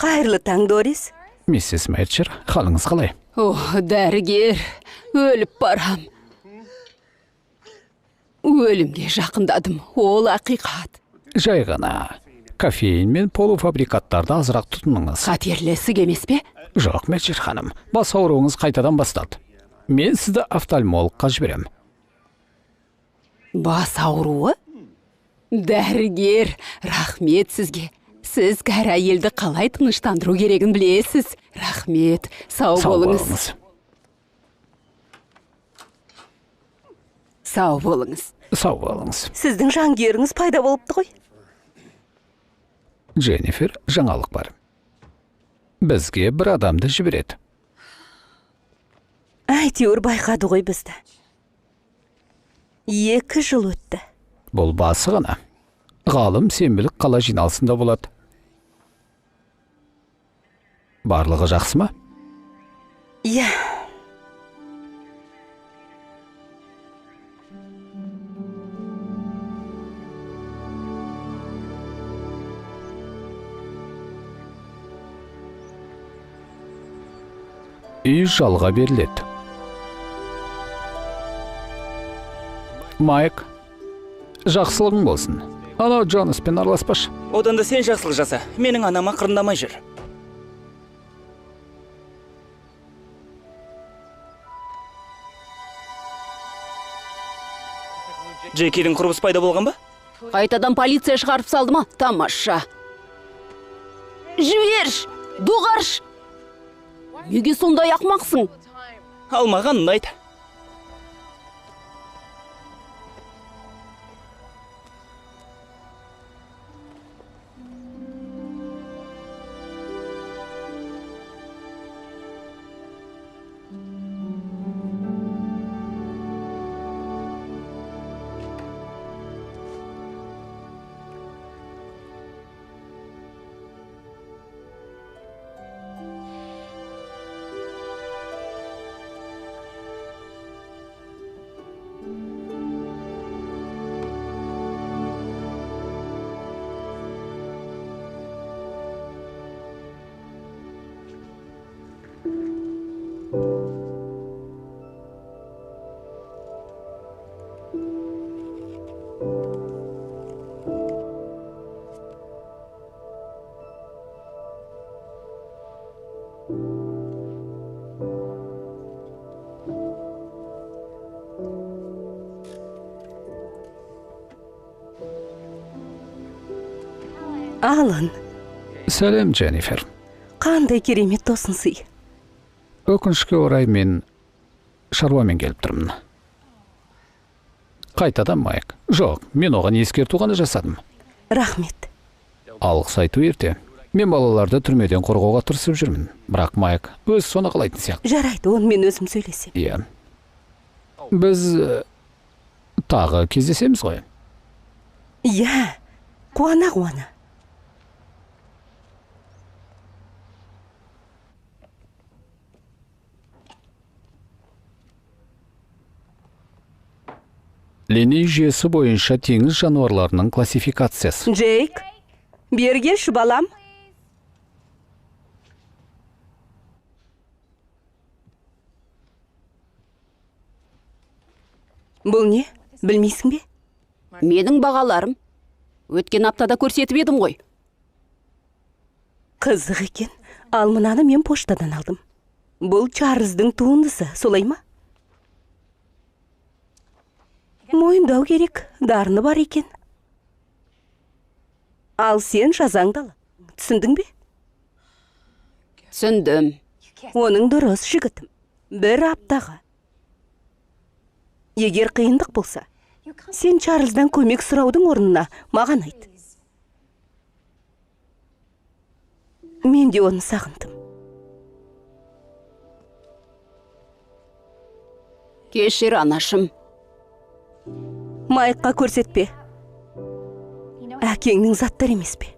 Қайырлы таң, Дорис. Миссис Мэтчер, қалыңыз қалай? О, дәрігер, өліп барам. Өлімге жақындадым, ол ақиқат. Жай ғана. Кофеин мен полуфабрикаттарды азырақ тұтыныңыз. Қатерлі ісік емес пе? Жоқ, Мэтчер ханым. Бас ауруыңыз қайтадан бастады. Мен сізді офтальмологқа жіберем. Бас ауруы? Дәрігер, рахмет сізге. Сіз кәрі әйелді қалай тыныштандыру керегін білесіз. Рахмет, сау болыңыз. Сау болыңыз. Сау болыңыз. Сіздің жанкүйеріңіз пайда болыпты ғой. Дженнифер, жаңалық бар. Бізге бір адамды жібереді. Әйтеуір байқады ғой бізді. 2 жыл өтті. Бұл басы ғана. Ғалым сенбілік қала жиналысында болады. Барлығы жақсы ма? Иә. Үй жалға беріледі. Майк, жақсылығың болсын. Анау Джонаспен араласпашы. Одан да сен жақсылық жаса. Менің анама қырындамай жүр. Джекидің құрбысы пайда болған ба? Қайтадан полиция шығарып салды ма? Тамаша. Жіберш, доғарш. Неге сондай ақмақсың? Ал маған ұнайды. Алан. Сәлем, Дженнифер. Қандай керемет досынсый. Өкінішке орай мен шаруамен келіп тұрмын. Қайтадан Майк. Жоқ, мен оған ескерту ғана жасадым. Рахмет. Алғыс айту ерте. Мен балаларды түрмеден қорғауға тырысып жүрмін. Бірақ Майк өз соны қалайтын сияқты. Жарайды, оны мен өзім сөйлесем. Иә. Біз тағы кездесеміз ғой. Иә, қуана. Линей жүйесі бойынша теңіз жануарларының классификациясы. Джейк, бергелші балам. Бұл не? Білмейсің бе? Менің бағаларым. Өткен аптада көрсетіп едім ғой. Қызық екен. Ал мынаны мен поштадан алдым. Бұл Чарльздың туындысы, солай ма? Мойындау керек, дарыны бар екен. Ал сен жазаңдалы. Түсіндің бе? Түсіндім. Оның дұрыс, жігітім. 1 аптаға. Егер қиындық болса, сен Чарльздан көмек сұраудың орнына маған айт. Мен де оны сағындым. Кешір, анашым. Майкқа көрсетпе. Әкеңнің заттар емес пе?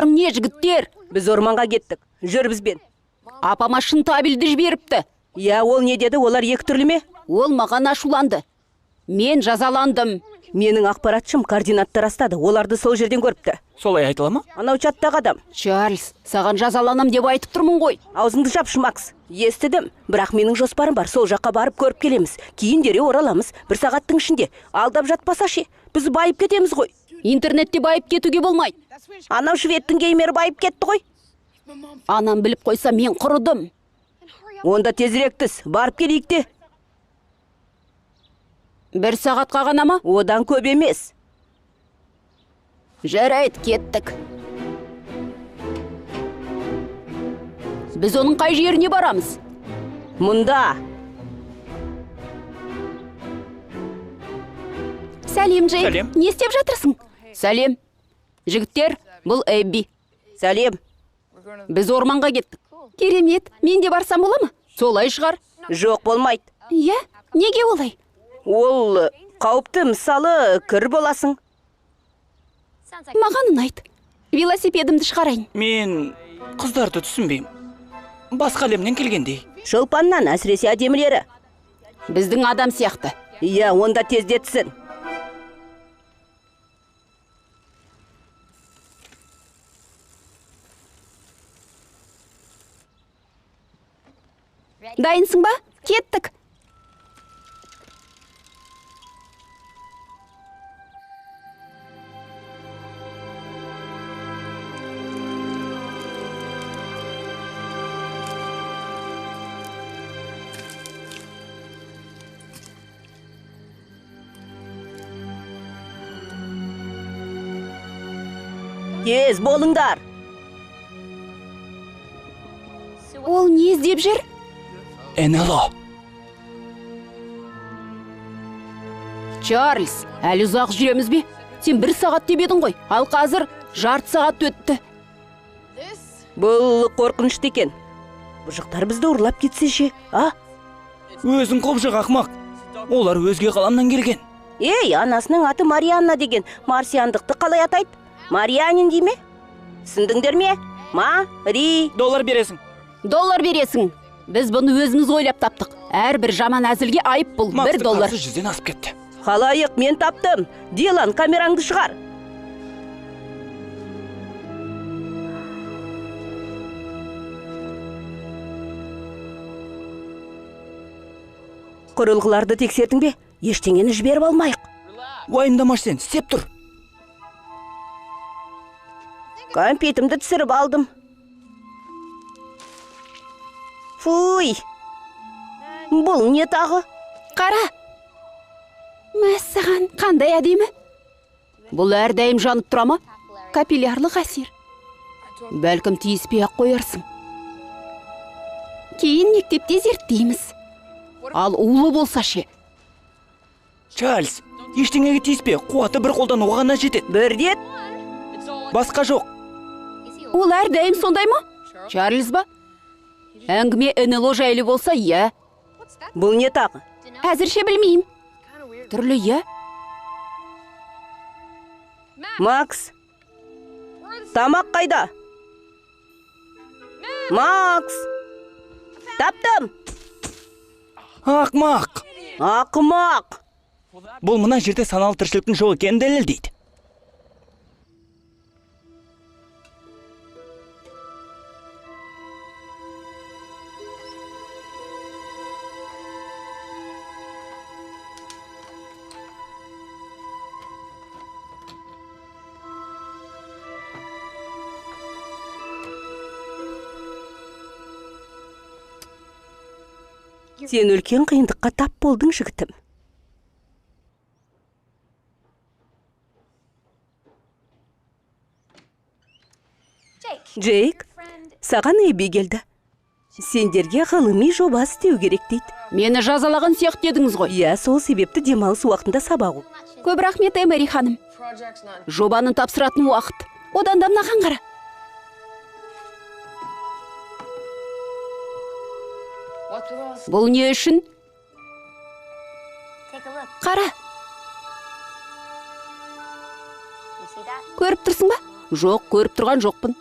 жоспарың не, жігіттер? Біз орманға кеттік. Жүр бізбен. Апама шынтабелді жіберіпті. Я, ол не деді? Олар екі түрлі ме? Ол маған ашуланды. Мен жазаландым. Менің ақпаратшым координатты растады. Оларды сол жерден көріпті. Солай айтыла ма? Анау чаттағы адам. Чарльз, саған жазаланам деп айтып тұрмын ғой. Аузыңды жапшы, Макс. Естідім. Бірақ менің жоспарым бар. Сол жаққа барып көріп келеміз. Кейін дереу ораламыз. 1 сағаттың ішінде. Алдап жатпаса ше, біз байып кетеміз ғой. Интернетте байып кетуге болмайды. Анау шведтің геймері байып кетті ғой. Анам біліп қойса мен құрыдым. Онда тезірек түс. Барып келейік те. 1 сағатқа ғана ма? Одан көп емес. Жарайды, кеттік. Біз оның қай жеріне барамыз? Мұнда. Сәлем, Джейк. Сәлем. Не істеп жатырсың? Сәлем. Жігіттер, бұл Эбби. Сәлем. Біз орманға кеттік. Керемет, мен де барсам бола ма? Солай шығар. Жоқ, болмайды. Иә, неге олай? Ол қауіпті, мысалы, кір боласың. Маған ұнайды. Велосипедімді шығарайын. Мен қыздарды түсінбеймін. Басқа әлемнен келгендей. Шолпаннан, әсіресе әдемілері. Біздің адам сияқты. Иә, онда тездетсін. Дайынсың ба? Кеттік. Тез болыңдар. Ол не іздеп жүр? НЛО. Чарльз, әлі ұзақ жүреміз бе? Сен 1 сағат деп едің ғой, ал қазір жарты сағат өтті. Бұл қорқынышты екен. Бұжықтар бізді ұрлап кетсе ше, а? Өзің қобжық ақмақ. Олар өзге қаламнан келген. Ей, анасының аты Марианна деген. Марсиандықты қалай атайды? Марианин дей ме? Түсіндіңдер ме? Ри. Доллар бересің. $1 бересің. Біз бұны өзіміз ойлап таптық. Әрбір жаман әзілге айып бұл $1. Мақтың 100-ден асып кетті. Халайық, мен таптым. Дилан, камераңды шығар. Құрылғыларды тексердің бе? Ештеңені жіберіп алмайық. Уайымдамаш сен, істеп тұр. Компьютерімді түсіріп алдым. Фуй! Бұл не тағы? Қара. Мәссаған, қандай әдемі? Бұл әрдайым жанып тұра ма? Капиллярлық әсер. Бәлкім тиіспей ақ қоярсың. Кейін мектепте зерттейміз. Ал улы болса ше. Чарльз, ештеңеге тиіспе, қуаты бір қолдан оғана жетеді. Бірдет? Басқа жоқ. Ол әрдайым сондай ма? Чарльз ба? Әңгіме НЛО жайлы болса, иә. Бұл не тағы? Әзірше білмеймін. Түрлі, иә. Макс, тамақ қайда? Макс, таптым. Ақмақ. Ақымақ. Бұл мына жерде саналы тіршіліктің жоқ екенін дәлелдейді. Сен үлкен қиындыққа тап болдың, жігітім. Джейк, саған Эбби келді. Сендерге ғылыми жоба істеу керек дейді. Мені жазалаған сияқты едіңіз ғой. Иә, сол себепті демалыс уақытында сабақ оқу. Көп рахмет, Эмери ханым. Жобаны тапсыратын уақыт. Одан да мынаған қара. Бұл не үшін? Қара. Көріп тұрсың ба? Жоқ, көріп тұрған жоқпын.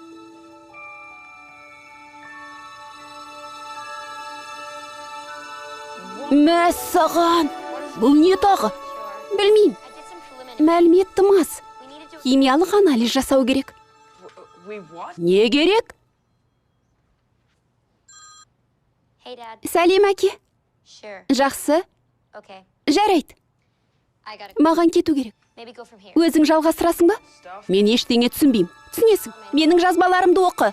Мәссаған! Бұл не тағы? Білмеймін. Мәліметті мас. Химиялық анализ жасау керек. Не керек? Сәлем, әке. Жақсы. Жарайды. Маған кету керек. Өзің жалғастырасың ба? Мен ештеңе түсінбеймін. Түсінесің, менің жазбаларымды оқы.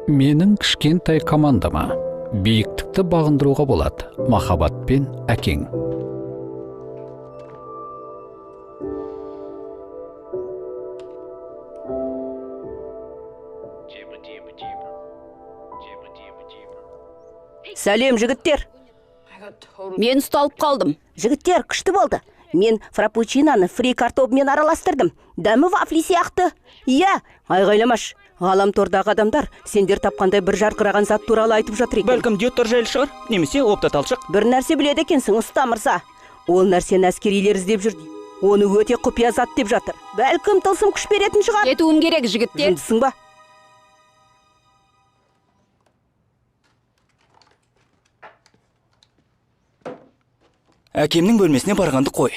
Менің кішкентай командама биіктікті бағындыруға болады. Махаббатпен әкең. Сәлем, жігіттер. Мен ұсталып қалдым. Жігіттер, күшті болды. Мен фрапучинаны фри картобымен араластырдым. Дәмі вафли сияқты. Иә, айғайламаш. Ғаламтордағы адамдар сендер тапқандай бір жарқыраған зат туралы айтып жатыр екен. Бәлкім диодтар жайлы шығар, немесе оптаталшық. Бір нәрсе біледі екенсің, ұста мырза. Ол нәрсені әскерилер іздеп жүр дейді. Оны өте құпия зат деп жатыр. Бәлкім тылсым күш беретін шығар. Кетуім керек, жігіттер. Жындысың ба? Әкемнің бөлмесіне барғанды қой.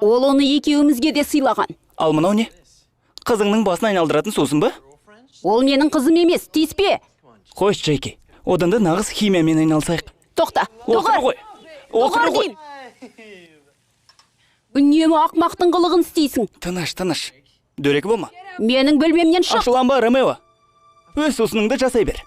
Ол оны екеумізге де сыйлаған. Ал мынау не? Қызыңның басын айналдыратын сусын ба? Ол менің қызым емес, тиіспе. Қойш, Джеки, одан да нағыз химиямен айналсайық. Тоқта, Отыры тоқыр. ғой. Отыры ғой. Үнемі ақмақтың қылығын істейсің. Тыныш. Дөрекі болма. Менің бөлмемнен шық. Ашыланба, Ромео. Өз сусыныңды жасай бер.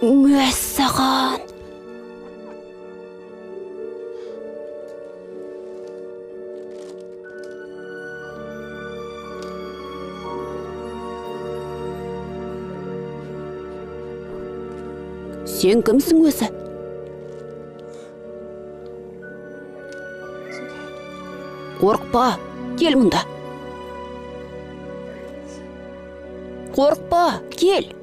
Мәссаған! Сен кімсің өзі? Қорықпа, кел мұнда. Қорықпа, кел.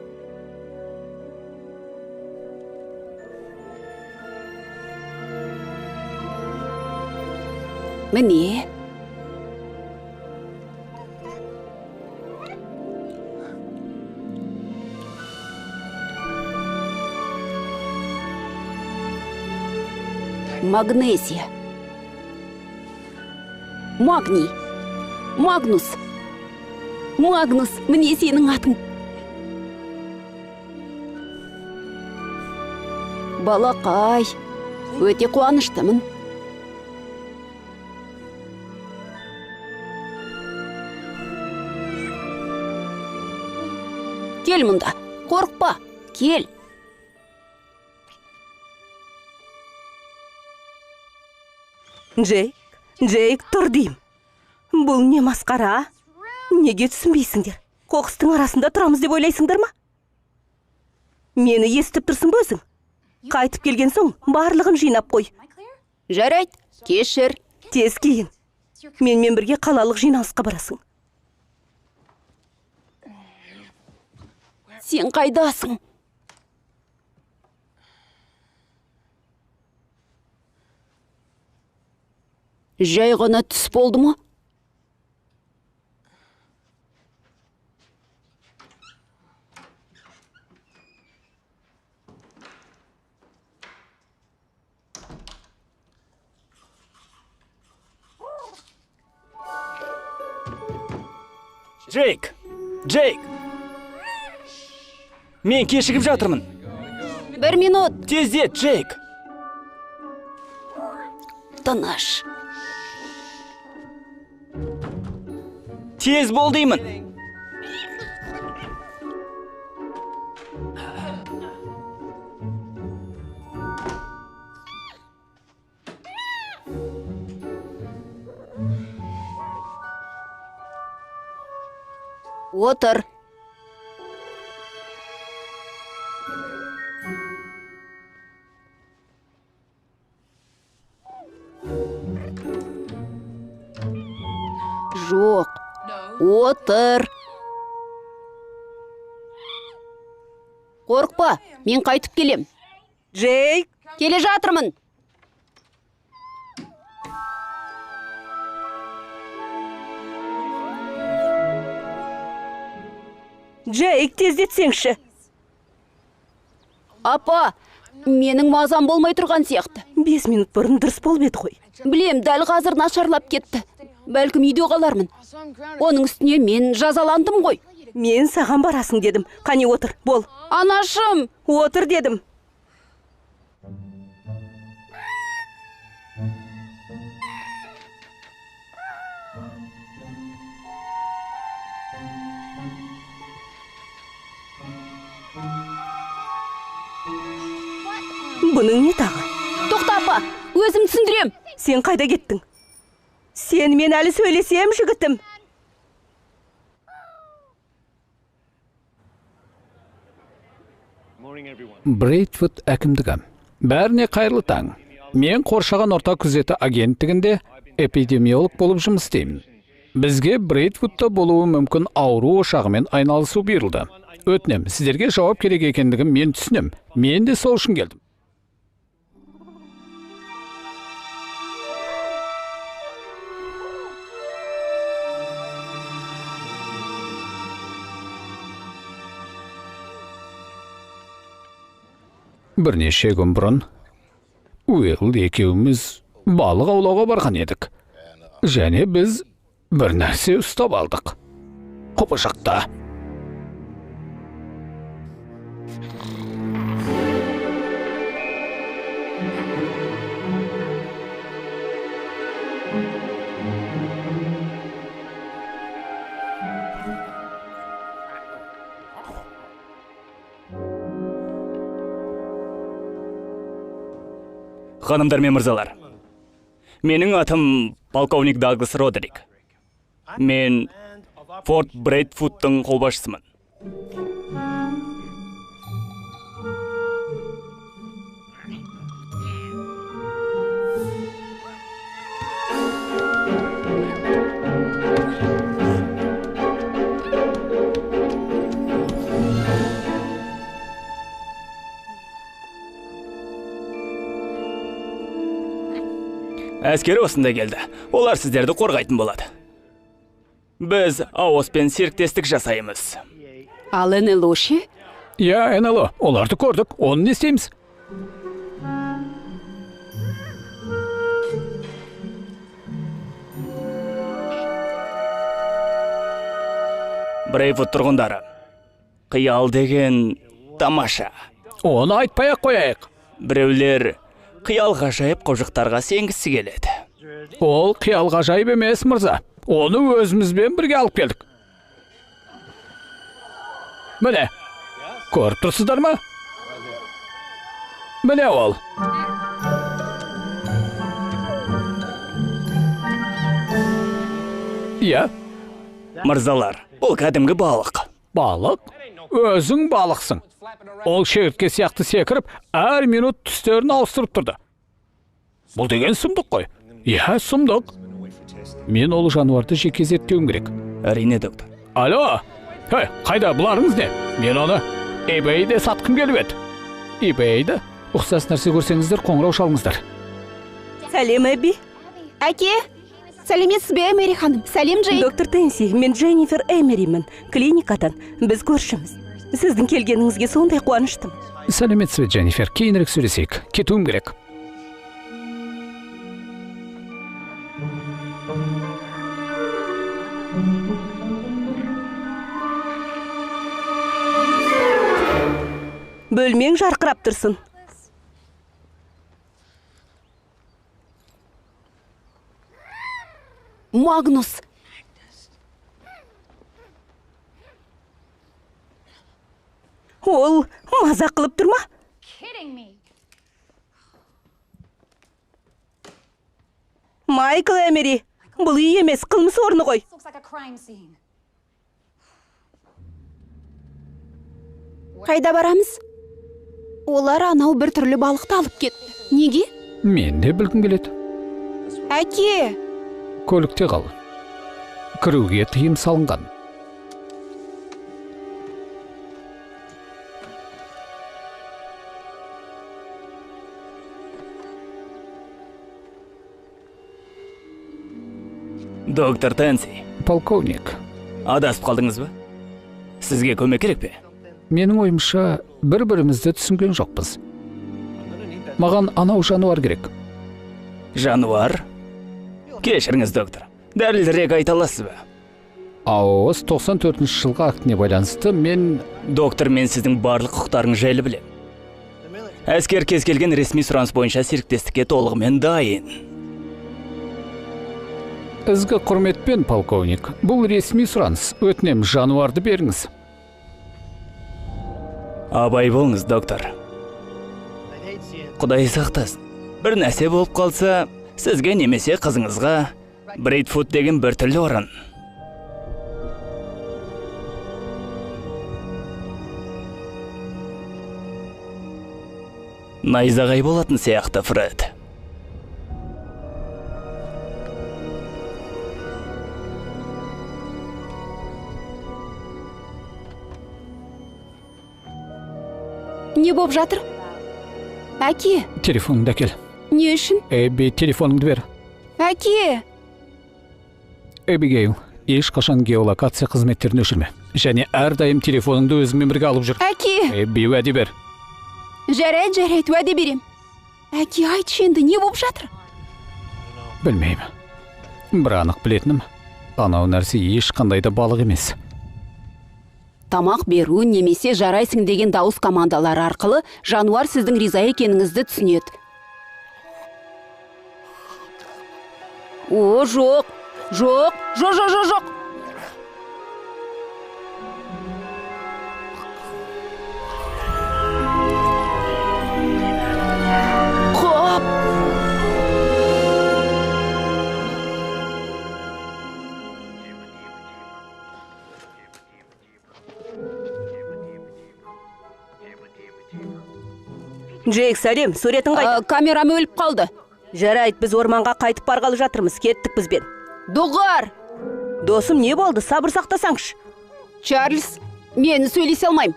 Міне. Магнезия. Магний. Магнус. Магнус, міне сенің атың. Балақай, Өте қуаныштымын. Кел мұнда, қорықпа, кел. Джейк, тұр дейм. Бұл не масқара? Неге түсінбейсіңдер? Қоқыстың арасында тұрамыз деп ойлайсыңдар ма? Мені естіп тұрсың ба өзің? Қайтып келген соң барлығын жинап қой. Жарайды, кешір. Тез кейін. Менімен бірге қалалық жиналысқа барасың. Сен қайдасың? Жай ғана түс болды ма? Джейк! Мен кешігіп жатырмын. 1 минут. Тездет, Джейк! Тыныш. Тез бол деймін. Отыр. Жоқ. Отыр. Қорықпа, мен қайтып келем. Джейк! Келе жатырмын. Джейк, тездетсеңші. Апа, менің мазам болмай тұрған сияқты. 5 минут бұрын дұрыс болып еді ғой. Білем, дәл қазір нашарлап кетті. Бәлкім үйде қалармын. Оның үстіне мен жазаландым ғой. Мен саған барасың дедім. Қане отыр, бол. Анашым! Отыр дедім. Бұның не тағы? Тоқта апа, өзім түсіндірем. Сен қайда кеттің? Сен мен әлі сөйлесем, жігітім. Брейтвуд әкімдігі. Бәріне қайырлы таң. Мен қоршаған орта күзеті агенттігінде эпидемиолог болып жұмыс істеймін. Бізге Брейтвудта болуы мүмкін ауру ошағымен айналысу бұйырылды. Өтінем, сіздерге жауап керек екендігін мен түсінем. Мен де сол үшін келдім. Бірнеше күн бұрын Уилл екеуміз балық аулауға барған едік. Және біз бір нәрсе ұстап алдық. Құбыжықта. Ханымдар мен мырзалар, менің атым полковник Даглас Родрик. Мен Форт Брейтвудтың қолбасшысымын. Әскері осында келді. Олар сіздерді қорғайтын болады. Біз Аоспен серіктестік жасаймыз. Ал НЛО ше? Я, НЛО, оларды көрдік. Оны не істейміз? Брейвуд тұрғындары. Қиял деген тамаша. Оны айтпай-ақ қояйық. Біреулер қиял ғажайып қожықтарға сенгісі келеді. Ол қиял ғажайып емес, мырза. Оны өзімізбен бірге алып келдік. Міне, көріп тұрсыздар ма? Міне ол. Иә, Мырзалар, бұл кәдімгі балық. балық? Өзің балықсың. Ол шегіртке сияқты секіріп, әр минут түстерін ауыстырып тұрды. Бұл деген сұмдық қой. Иә, сұмдық. Мен ол жануарды жеке зерттеуім керек. Әрине, доктор. Алло, қайда бұларыңыз не? Мен оны eBay'де сатқым келіп еді. eBay'де ұқсас нәрсе көрсеңіздер, қоңырау шалыңыздар. Сәлем, Эбби. Әке, сәлеметсіз бе, Эмери ханым? Сәлем, Джейк. Доктор Тенси, мен Дженнифер Эмеримін, клиникадан. Біз көршіміз. Сіздің келгеніңізге сондай қуаныштым. Сәлеметсіз бе, Дженнифер, кейінірек сөйлесейік. Кетуім керек. Бөлмең жарқырап тұрсын. Магнус. Ол мазақ қылып тұрма? Майкл Эмери, бұл үй емес, қылмыс орны ғой. Қайда барамыз? Олар анау бір түрлі балықты алып кетті. Неге? Мен де білгім келеді. Әке! Көлікте қал. Кіруге тыйым салынған. Доктор Тенси, Полковник, адасып қалдыңыз ба? Сізге көмек керек пе? менің ойымша бір-бірімізді түсінген жоқпыз. Маған анау жануар керек. Жануар? Кешіріңіз, доктор. Дәлірек айта аласыз ба? АОС 94 жылғы актіне байланысты мен... Доктор, мен сіздің барлық құқықтарыңыз жайлы білем. Әскер кез келген ресми сұраныс бойынша серіктестікке толығымен дайын. Ізгі құрметпен, полковник. Бұл ресми сұраныс. Өтінем, жануарды беріңіз. Абай болыңыз, доктор. Құдай сақтасын. Бір нәрсе болып қалса, сізге немесе қызыңызға Брейтфуд деген бір түрлі орын. Найзағай болатын сияқты, Фред. Не боп жатыр? Әке! Телефоныңды әкел. Не үшін? Эбби, телефоныңды бер. Әке! Эбигейл, ешқашан геолокация қызметтерін өшірме. Және әрдайым телефоныңды өзіңмен бірге алып жүр. Әке! Эбби, уәде бер. Жарайды, уәде берем. Әке, айтшы енді, не боп жатыр? Білмеймін. Бір анық білетінім, анау нәрсе ешқандай да балық емес. Тамақ беру немесе жарайсың деген дауыс командалары арқылы жануар сіздің риза екеніңізді түсінеді. О, жоқ. Қоп! Джейк, сәлем, суретін қайда? Камерам өліп қалды. Жарайды, біз орманға қайтып барғалы жатырмыз, кеттік бізбен. Доғар! Досым, не болды? Сабыр сақтасаңшы. Чарльз, мен сөйлесе алмайым.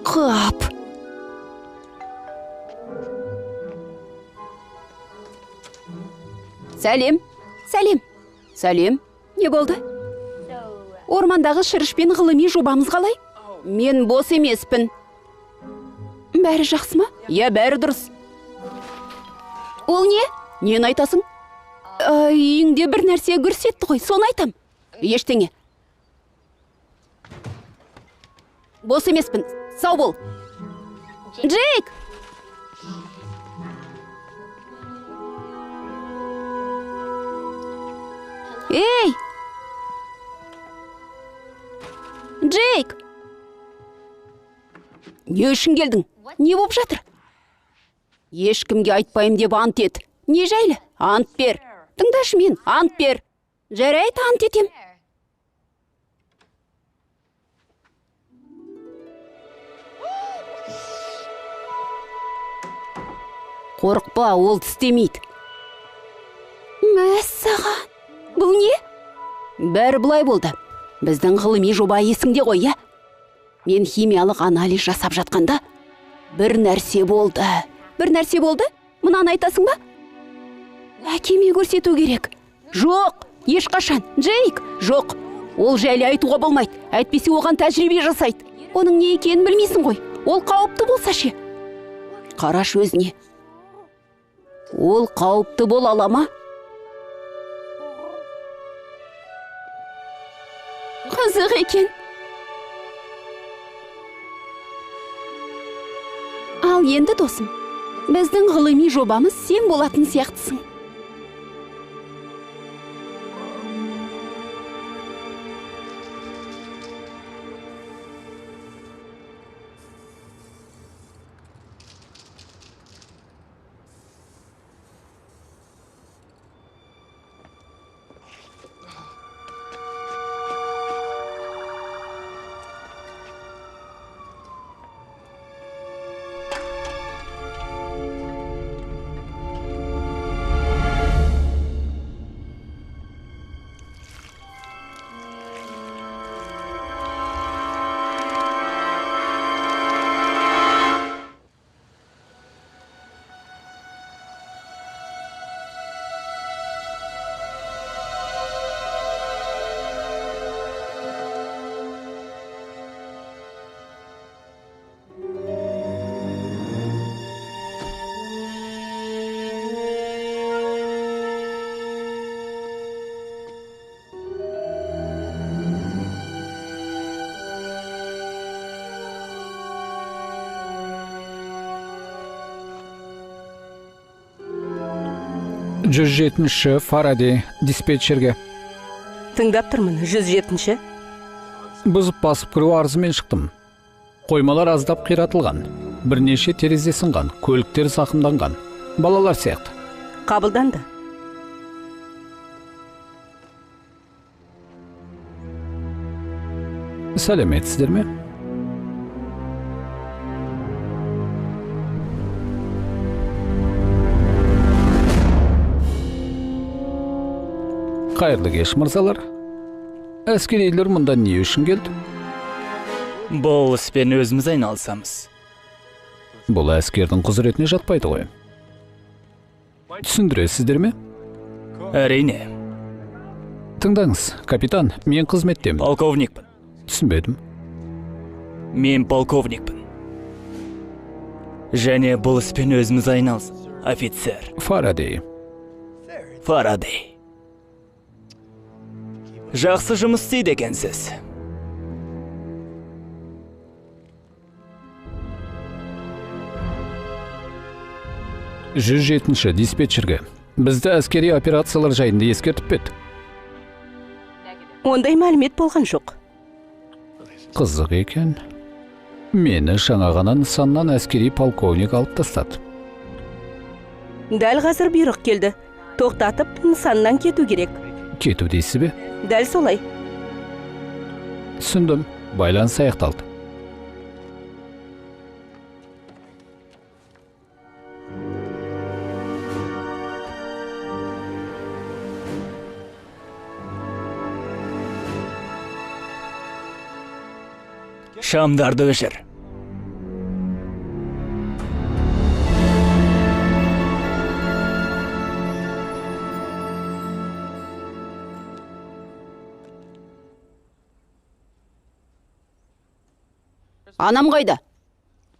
Қап! Сәлем. Не болды? Ормандағы шырышпен ғылыми жобамыз қалай? Мен бос емеспін. Бәрі жақсы ма? Иә, бәрі дұрыс. Ол не? Нені айтасың? Үйіңде бір нәрсе көрсетті ғой, соны айтам. Ештеңе. Бос емеспін, сау бол. Джейк! Ей! Джейк! Не үшін келдің? Не болып жатыр? Ешкімге айтпайым деп ант ет. Не жайлы? Ант бер. Тыңдашы мен, ант бер. Жарайды, ант етем. Қорықпа, ол тістемейді. Мәссаған. Бұл не? Бәрі бұлай болды. Біздің ғылыми жоба есіңде ғой, я? Мен химиялық анализ жасап жатқанда бір нәрсе болды. Бір нәрсе болды? Мұнан айтасың ба? Әкеме көрсету керек. Жоқ, ешқашан. Джейк, жоқ. Ол жайлы айтуға болмайды. Әйтпесе оған тәжірибе жасайды. Оның не екенін білмейсің ғой. Ол қауіпті болса ше. Қараш өзіне. Ол қауіпті бола ала ма? Қызық екен. Ал енді досым, біздің ғылыми жобамыз сен болатын сияқтысың. Жүз жетінші Фаради диспетчерге. Тыңдап тұрмын, 107-ші. Бұзып басып кіру арызымен шықтым. Қоймалар аздап қиратылған. Бірнеше терезе сынған, көліктер зақымданған. Балалар сияқты. Қабылданды. Сәлеметсіздер ме? Қайырлы кеш, мырзалар. Әскерилер мұнда не үшін келді? Бұл іспен өзіміз айналысамыз. Бұл әскердің құзыретіне жатпайды ғой. Түсіндіресіздер ме? Әрине. Тыңдаңыз, капитан, мен қызметтемін. Полковникпін. Түсінбедім. Мен полковникпін. Және бұл іспен өзіміз айналысамыз. Офицер. Фаради. Фаради. Жақсы жұмыс істейді екенсіз. 107-ші диспетчерге. Бізді әскери операциялар жайында ескертіп бет. Ондай мәлімет болған жоқ. Қызық екен. Мені жаңа ғана нысаннан әскери полковник алып тастады. Дәл қазір бұйрық келді. Тоқтатып, нысаннан кету керек. Кету дейсіз бе? Дәл солай. Түсіндім. Байланыс аяқталды. Шамдарды өшір. Анам қайда?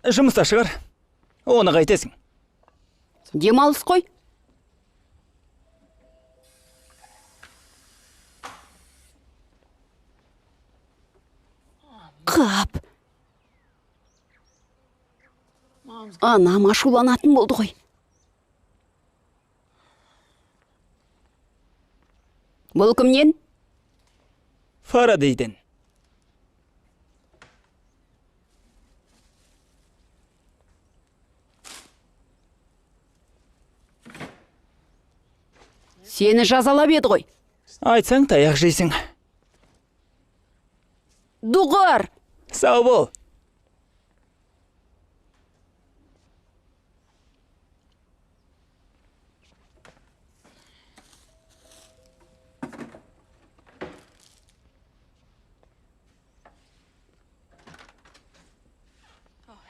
Жұмыста шығар. Оны қайтесің. Демалыс қой. Қап. Анам ашуланатын болды ғой. Бұл кімнен? Фарадейден. Сені жазалап еді ғой. Айтсаң таяқ жейсің. Дұғар! Сау бол.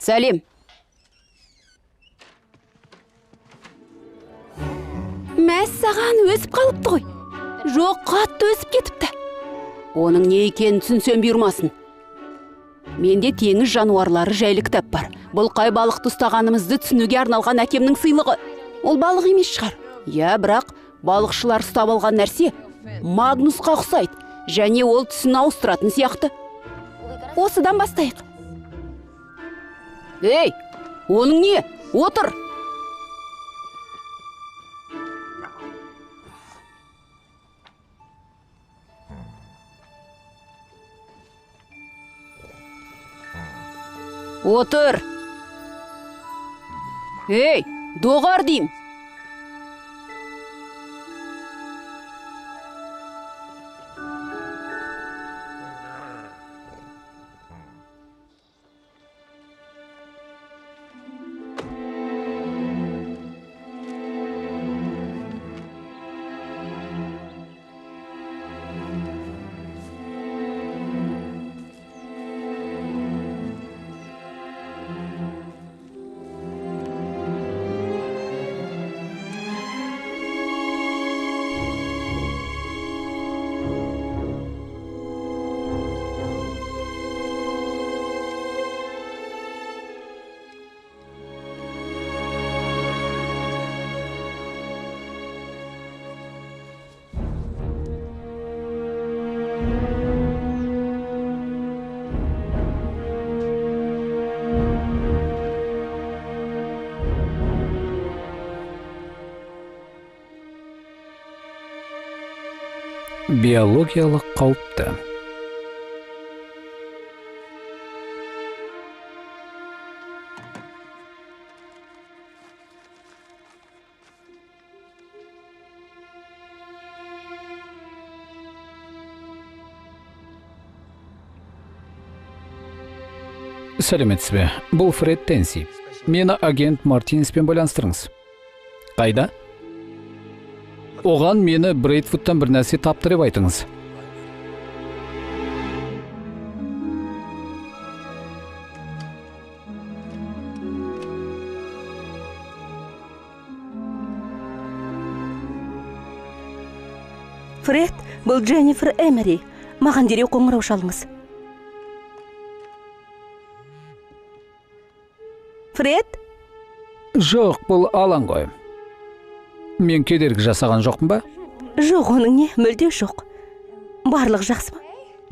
Сәлем. Мәссаған өсіп қалыпты ғой. Жоқ, қатты өсіп кетіпті. Оның не екенін түсінсем бұйырмасын. Менде теңіз жануарлары жайлы кітап бар. Бұл қай балықты ұстағанымызды түсінуге арналған әкемнің сыйлығы. Ол балық емес шығар. Я, бірақ балықшылар ұстап алған нәрсе Магнусқа ұқсайды. Және ол түсін ауыстыратын сияқты. Осыдан бастайық. Ей, оның не? Отыр! Отыр! Ей, доғар дейм! Биологиялық қауіпті. Сәлеметсіз бе? Бұл Фред Тенси. Мені агент Мартинеспен байланыстырыңыз. Қайда? Оған мені Брейтвудтан бір нәрсе таптырып айтыңыз. Фред, бұл Дженнифер Эмери. Маған дереу қоңырау шалыңыз. Фред? Жоқ, бұл Алан ғой. Мен кедергі жасаған жоқпын ба? Жоқ, оның не? Мүлде жоқ. Барлық жақсы ма?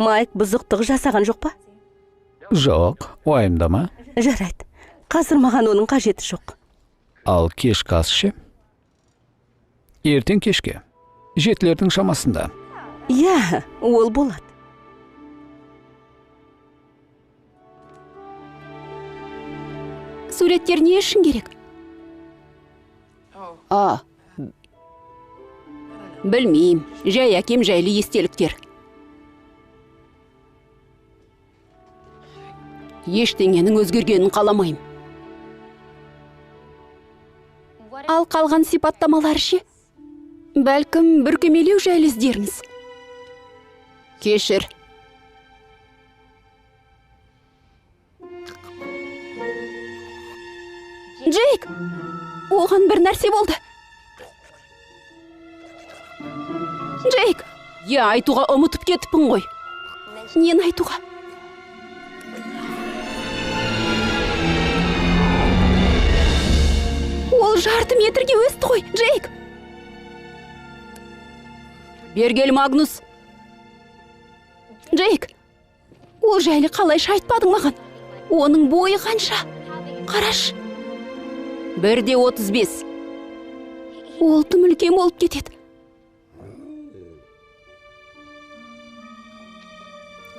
Майк бұзықтық жасаған жоқ па? Жоқ, уайымдама. Жарайды. Қазір маған оның қажеті жоқ. Ал кешкі ас ше? Ертең кешке. Жетілердің шамасында. Иә, ол болады. Суреттер не үшін керек? Білмейм, жай әкем жайлы естеліктер. Ештеңенің өзгергенін қаламайым. Ал қалған сипаттамалар ше? Бәлкім бүркемелеу жайлы іздеріңіз. Кешір. Джейк, оған бір нәрсе болды. Джейк, айтуға ұмытып кетіппін ғой. Нені айтуға? Ол жарты метрге өсті ғой, Джейк. Бергел, Магнус. Джейк, ол жайлы қалайша айтпадың маған? Оның бойы қанша? Қараш, 1:35. Ол тым үлкен болып кетеді.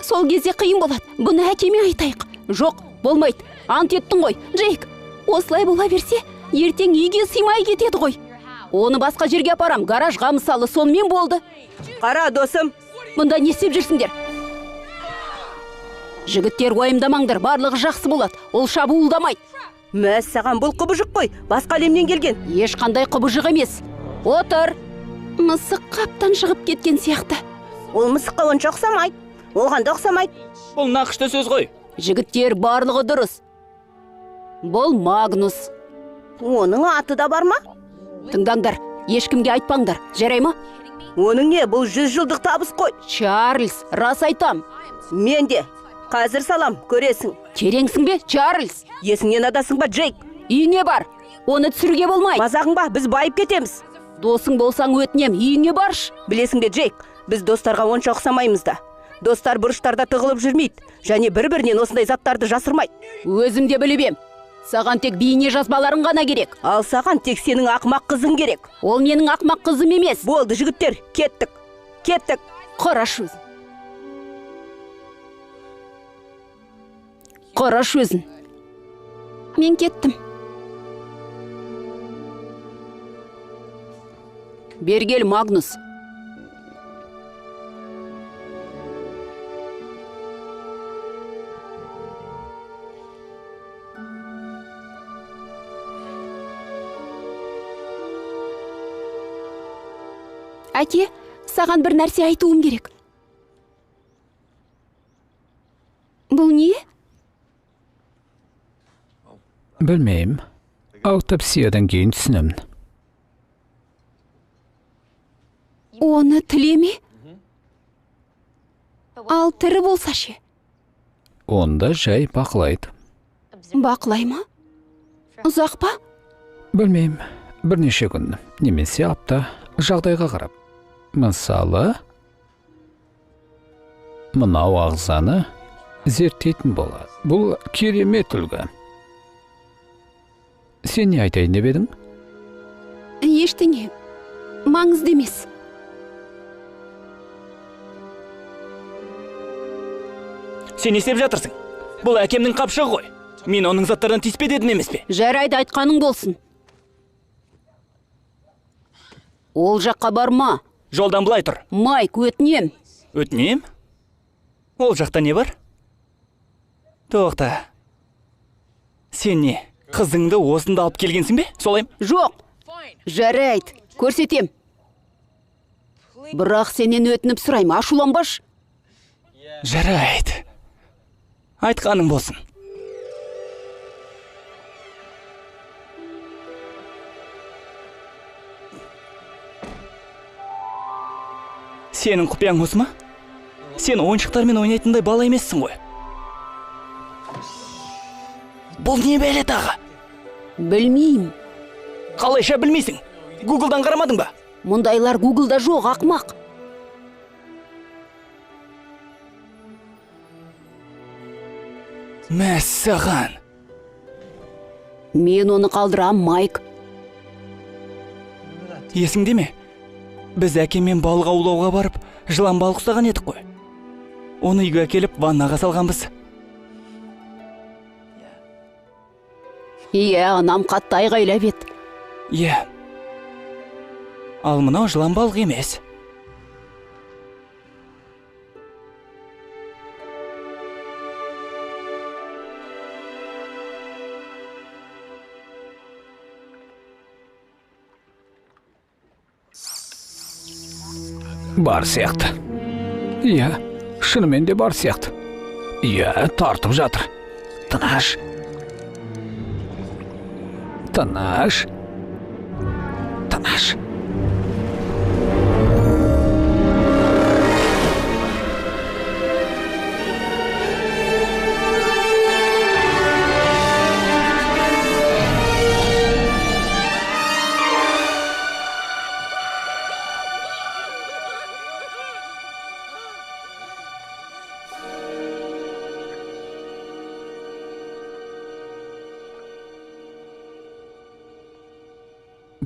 Сол кезде қиын болады. Бұны әкеме айтайық. Жоқ, болмайды. Ант еттің ғой, Джейк. Осылай бола берсе, ертең үйге сыймай кетеді ғой. Оны басқа жерге апарам, гаражға мысалы, сонымен болды. Қара, досым. Мұнда не істеп жүрсіңдер? Жігіттер, уайымдамаңдар, барлығы жақсы болады. Ол шабуылдамайды. Мәссаған, бұл құбыжық қой, басқа әлемнен келген. Ешқандай құбыжық емес. Отыр. Мысық қаптан шығып кеткен сияқты. Ол мысыққа онша ұқсамайды. Оған да ұқсамайды. Бұл нақышты сөз ғой. Жігіттер, барлығы дұрыс. Бұл Магнус. Оның аты да бар ма? Тыңдаңдар, ешкімге айтпаңдар, жарай ма? Оның не, бұл 100 жылдық табыс қой. Чарльз, рас айтам. Мен де. Қазір салам, көресің. Тереңсің бе, Чарльз? Есіңнен адасың ба, Джейк? Үйіңе бар. Оны түсіруге болмайды. Мазағың ба, біз байып кетеміз. Досың болсаң өтінем, үйіңе барш. Білесің бе, Джейк, біз достарға онша ұқсамаймыз да. Достар бұрыштарда тығылып жүрмейді, және бір-бірінен осындай заттарды жасырмайды. Өзім де біліп ем. Саған тек бейне жазбаларың ғана керек. Ал саған тек сенің ақымақ қызың керек. Ол менің ақымақ қызым емес. Болды, жігіттер, кеттік. Кеттік. Қараш өзін. Қараш өзін. Мен кеттім. Бергел, Магнус. Әке, саған бір нәрсе айтуым керек. Бұл не? Білмеймін. Аутопсиядан кейін түсінемін. Оны тілеме? Ал тірі болса ше? Онда жай бақылайды. Бақылай ма? Ұзақ па? Білмеймін. Бірнеше күн, немесе апта, жағдайға қарап. Мысалы, мынау ағзаны зерттейтін болады. Бұл керемет үлгі. Сен не айтайын деп едің? Ештеңе. Маңызды емес. Сен не істеп жатырсың? Бұл әкемнің қапшығы ғой. Мен оның заттардан тиіспе дедім емес пе? Жарайды, айтқаның болсын. Ол жаққа барма. Жолдан былай тұр. Майк, өтінем. Өтінем? Ол жақта не бар? Тоқта. Сен не, қызыңды осында алып келгенсің бе? Солай ма? Жоқ. Жарайды, көрсетем. Бірақ сенен өтініп сұрайым, ашуланбаш. Жарайды. Айтқаның болсын. Сенің құпияң осы ма? Сен ойыншықтармен ойнайтындай бала емессің ғой. Бұл не бәле тағы? Білмеймін. Қалайша білмейсің? Гуглдан қарамадың ба? Мұндайлар Гуглда жоқ, ақмақ. Мәссаған. Мен оны қалдырам, Майк. Есіңде ме? Біз әкеммен балық аулауға барып, жылан балық ұстаған едік қой. Оны үйге әкеліп ваннаға салғанбыз. Иә, анам қатты айғайлап еді. Иә. Ал мынау жылан балық емес. Бар сияқты. Иә, шынымен де бар сияқты. Иә, тартып жатыр. Тыныш. Тыныш. Тыныш.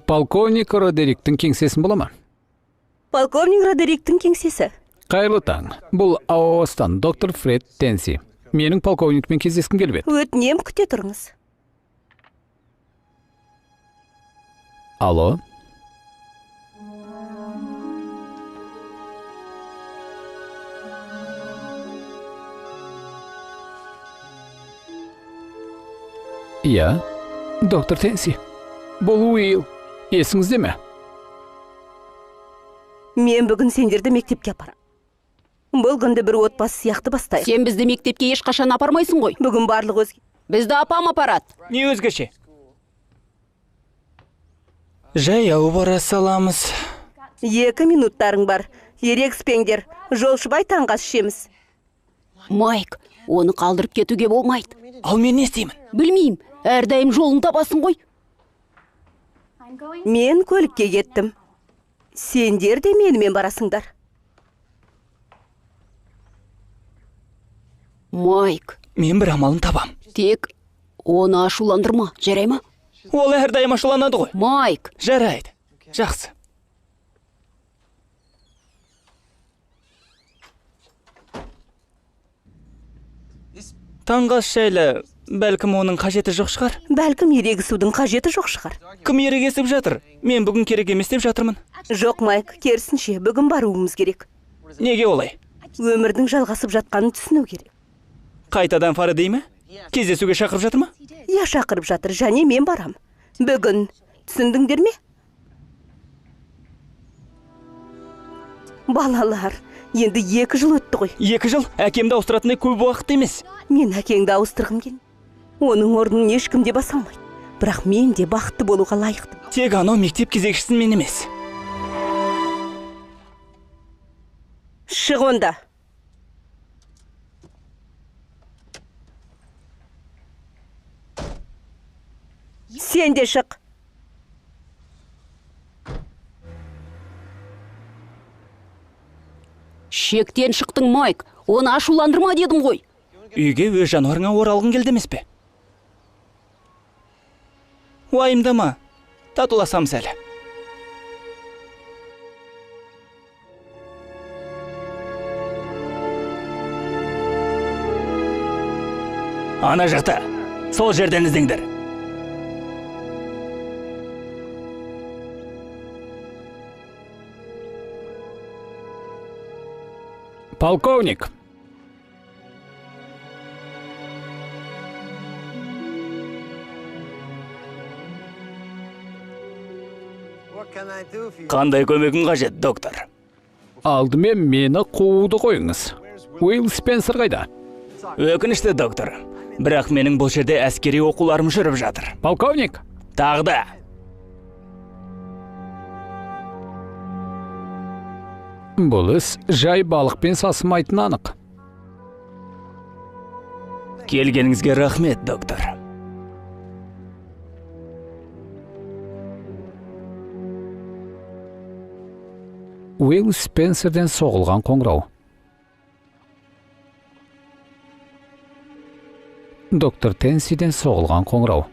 Полковник Родериктің кеңсесін бола ма? Полковник Родериктің кеңсесі. Қайырлы таң. Бұл Аостан доктор Фред Тенси. Менің полковникпен кездескім келіп еді. Өтінем, күте тұрыңыз. Алло? Иә, доктор Тенси. Бұл Уилл. Есіңізде ме? Мен бүгін сендерді мектепке апарам. Бұл күнді бір отбасы сияқты бастайық. Сен бізді мектепке ешқашан апармайсың ғой. Бүгін барлық өзге. Бізді апам апарады. Не өзгеше? Жаяу бара саламыз. 2 минуттарың бар. Ерегіспеңдер. Жолшыбай таңғы ас ішеміз. Майк, оны қалдырып кетуге болмайды. Ал мен не істеймін? Білмеймін, әрдайым жолын табасың ғой. Мен көлікке кеттім. Сендер де менімен барасыңдар. Майк, Мен бір амалын табам. тек оны ашуландырма, жарай ма? Ол әрдайым ашуланады ғой. Майк, Жарайды. Жақсы. Таңғы ас жайлы бәлкім оның қажеті жоқ шығар. Бәлкім ерегісудің қажеті жоқ шығар. Кім ерегесіп жатыр? Мен бүгін керек емес деп жатырмын. Жоқ, Майк, керісінше, бүгін баруымыз керек. Неге олай? Өмірдің жалғасып жатқанын түсіну керек. Қайтадан Фарадей ме? Кездесуге шақырып жатыр ма? Я шақырып жатыр, және мен барам. Бүгін, түсіндіңдер ме? Балалар, енді 2 жыл өтті ғой. 2 жыл әкемді ауыстыратындай көп уақыт емес. Мен әкеңді ауыстырғым келді. Оның орнын ешкім де баса алмайды. Бірақ мен де бақытты болуға лайықты. Тек анау мектеп кезекшісін мен емес. Шық онда. Сен де шық. шектен шықтың, Майк. Оны ашуландырма дедім ғой. Үйге өз жануарыңа оралғың келді емес пе? Уайымдама. Татуласамыз әлі. Ана жақта. Сол жерден іздеңдер. Полковник. Қандай көмегің қажет, доктор? Алдымен мені қууды қойыңыз. Уилл Спенсер қайда? Өкінішті, доктор. Бірақ менің бұл жерде әскери оқуларым жүріп жатыр. Полковник. Тағы да. Бұл іс жай балықпен сасымайтын анық. Келгеніңізге рахмет, доктор. Уилл Спенсерден соғылған қоңырау. Доктор Тенсиден соғылған қоңырау.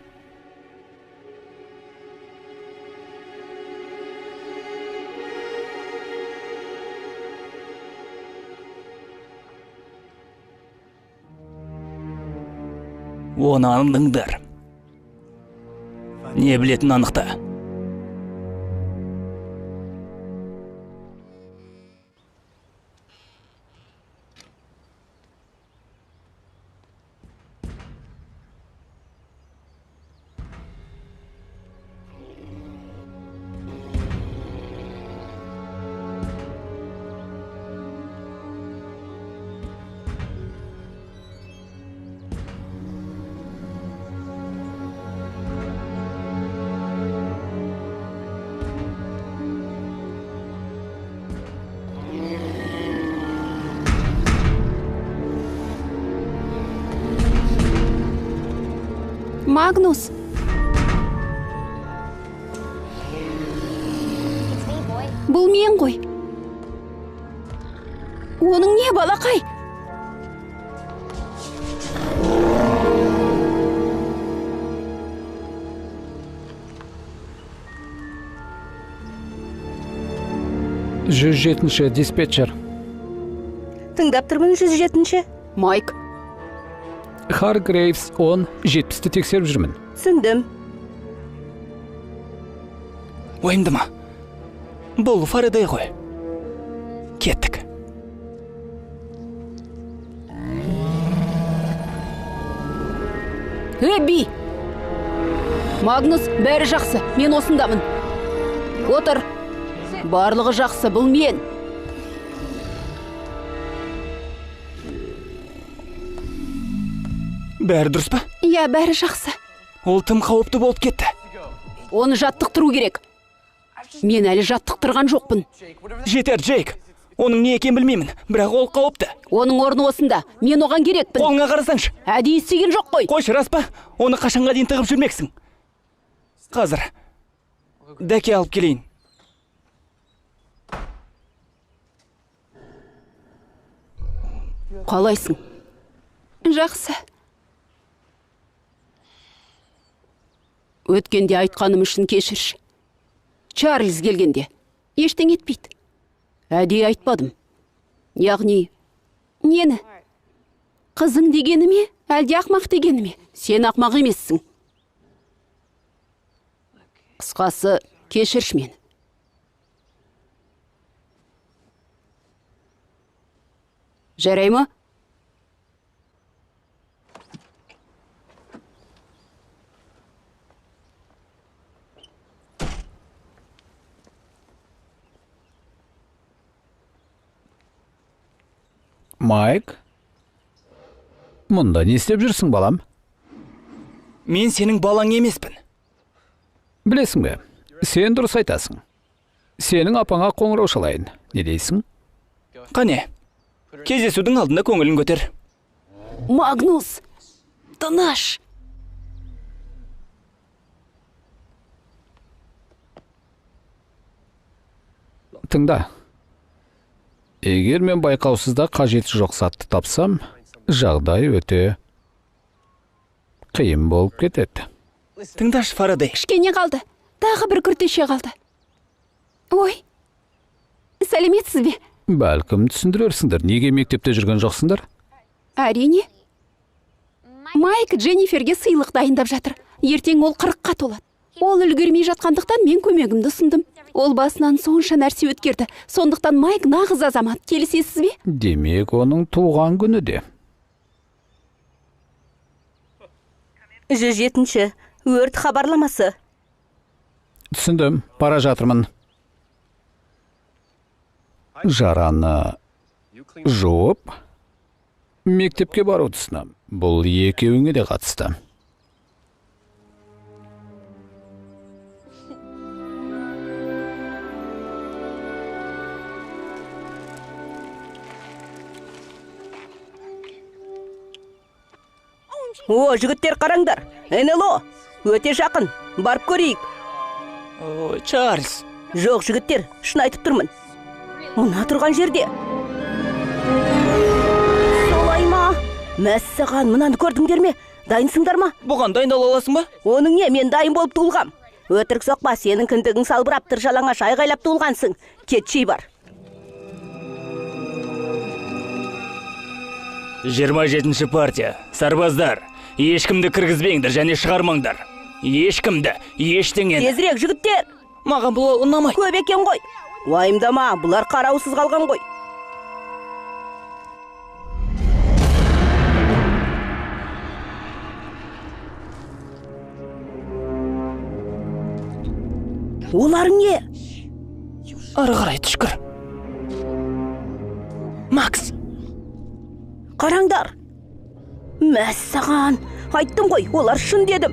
Оны андыңдар. Не білетін анықта? Магнус. Бұл мен ғой. Оның не, балақай? 107 диспетчер. Тыңдап тұрмын 107-ші. Майк, Харгрейвс 10-70-ті тексеріп жүрмін. Түсіндім. Уайымдама. Бұл Фарадей ғой. Кеттік. Эбби! Магнус, бәрі жақсы, мен осындамын. Отыр. Барлығы жақсы, бұл мен. Бәрі дұрыс па? Иә, бәрі жақсы. Ол тым қауіпті болып кетті. Оны жаттықтыру керек. Мен әлі жаттықтырған жоқпын. Жетер, Джейк. Оның не екен білмеймін, бірақ ол қауіпті. Оның орны осында. Мен оған керекпін. Қолыңа қарасаңшы. Әдейі істеген жоқ қой. Қойшы, рас па? Оны қашанға дейін тығып жүрмексің? Қазір. Дәке алып келейін. Қалайсың? Жақсы. Өткенде айтқаным үшін кешірші. Чарльз келгенде ештеңе етпейді. Әдейі айтпадым. Яғни, нені? Қызың дегені ме, әлде ақмақ дегені ме? Сен ақмақ емессің. Қысқасы, кешірші мені. Жарай ма? Майк, мұнда не істеп жүрсің, балам? Мен сенің балаң емеспін. Білесің бе, сен дұрыс айтасың. Сенің апаңа қоңырау шалайын. Не дейсің? Қане, кездесудің алдында көңілін көтер. Магнус, тыныш. Тыңда. Егер мен байқаусызда қажеті жоқ затты тапсам, жағдай өте қиын болып кетеді. Тыңдашы, Фарадей. Кішкене қалды. Тағы бір күртеше қалды. Ой, сәлеметсіз бе? Бәлкім түсіндірерсіңдер, неге мектепте жүрген жоқсыңдар? Әрине. Майк Дженниферге сыйлық дайындап жатыр. Ертең ол 40-қа толады. Ол үлгермей жатқандықтан мен көмегімді ұсындым. Ол басынан сонша нәрсе өткерді. Сондықтан Майк нағыз азамат. Келісесіз бе? Демек, оның туған күні де. 107-ші. Өрт хабарламасы. Түсіндім, бара жатырмын. Жараны жуып, мектепке бару тұсынам. Бұл екеуіңе де қатысты. О, жігіттер қараңдар. НЛО, өте жақын. Барып көрейік. Чарльз. Жоқ, жігіттер, шын айтып тұрмын. Мына тұрған жерде. Солай ма? Мәссаған, мынаны көрдіңдер ме? Дайынсыңдар ма? Бұған дайындала аласың ба? Оның не, мен дайын болып туылғам. Өтірік соқпа, сенің кіндігің салбырап тұр, жалаңаш айғайлап туылғансың. Кетшей бар. 27-ші партия. Сарбаздар, ешкімді кіргізбеңдер және шығармаңдар. Ешкімді, ештеңені. Тезірек, жігіттер! Маған бұл ұнамай. Көп екен ғой. Уайымдама, бұлар қараусыз қалған ғой. Олар не? Ары қарай түшкір. Макс. Қараңдар. Мәссаған. Айттым ғой, олар шын дедім.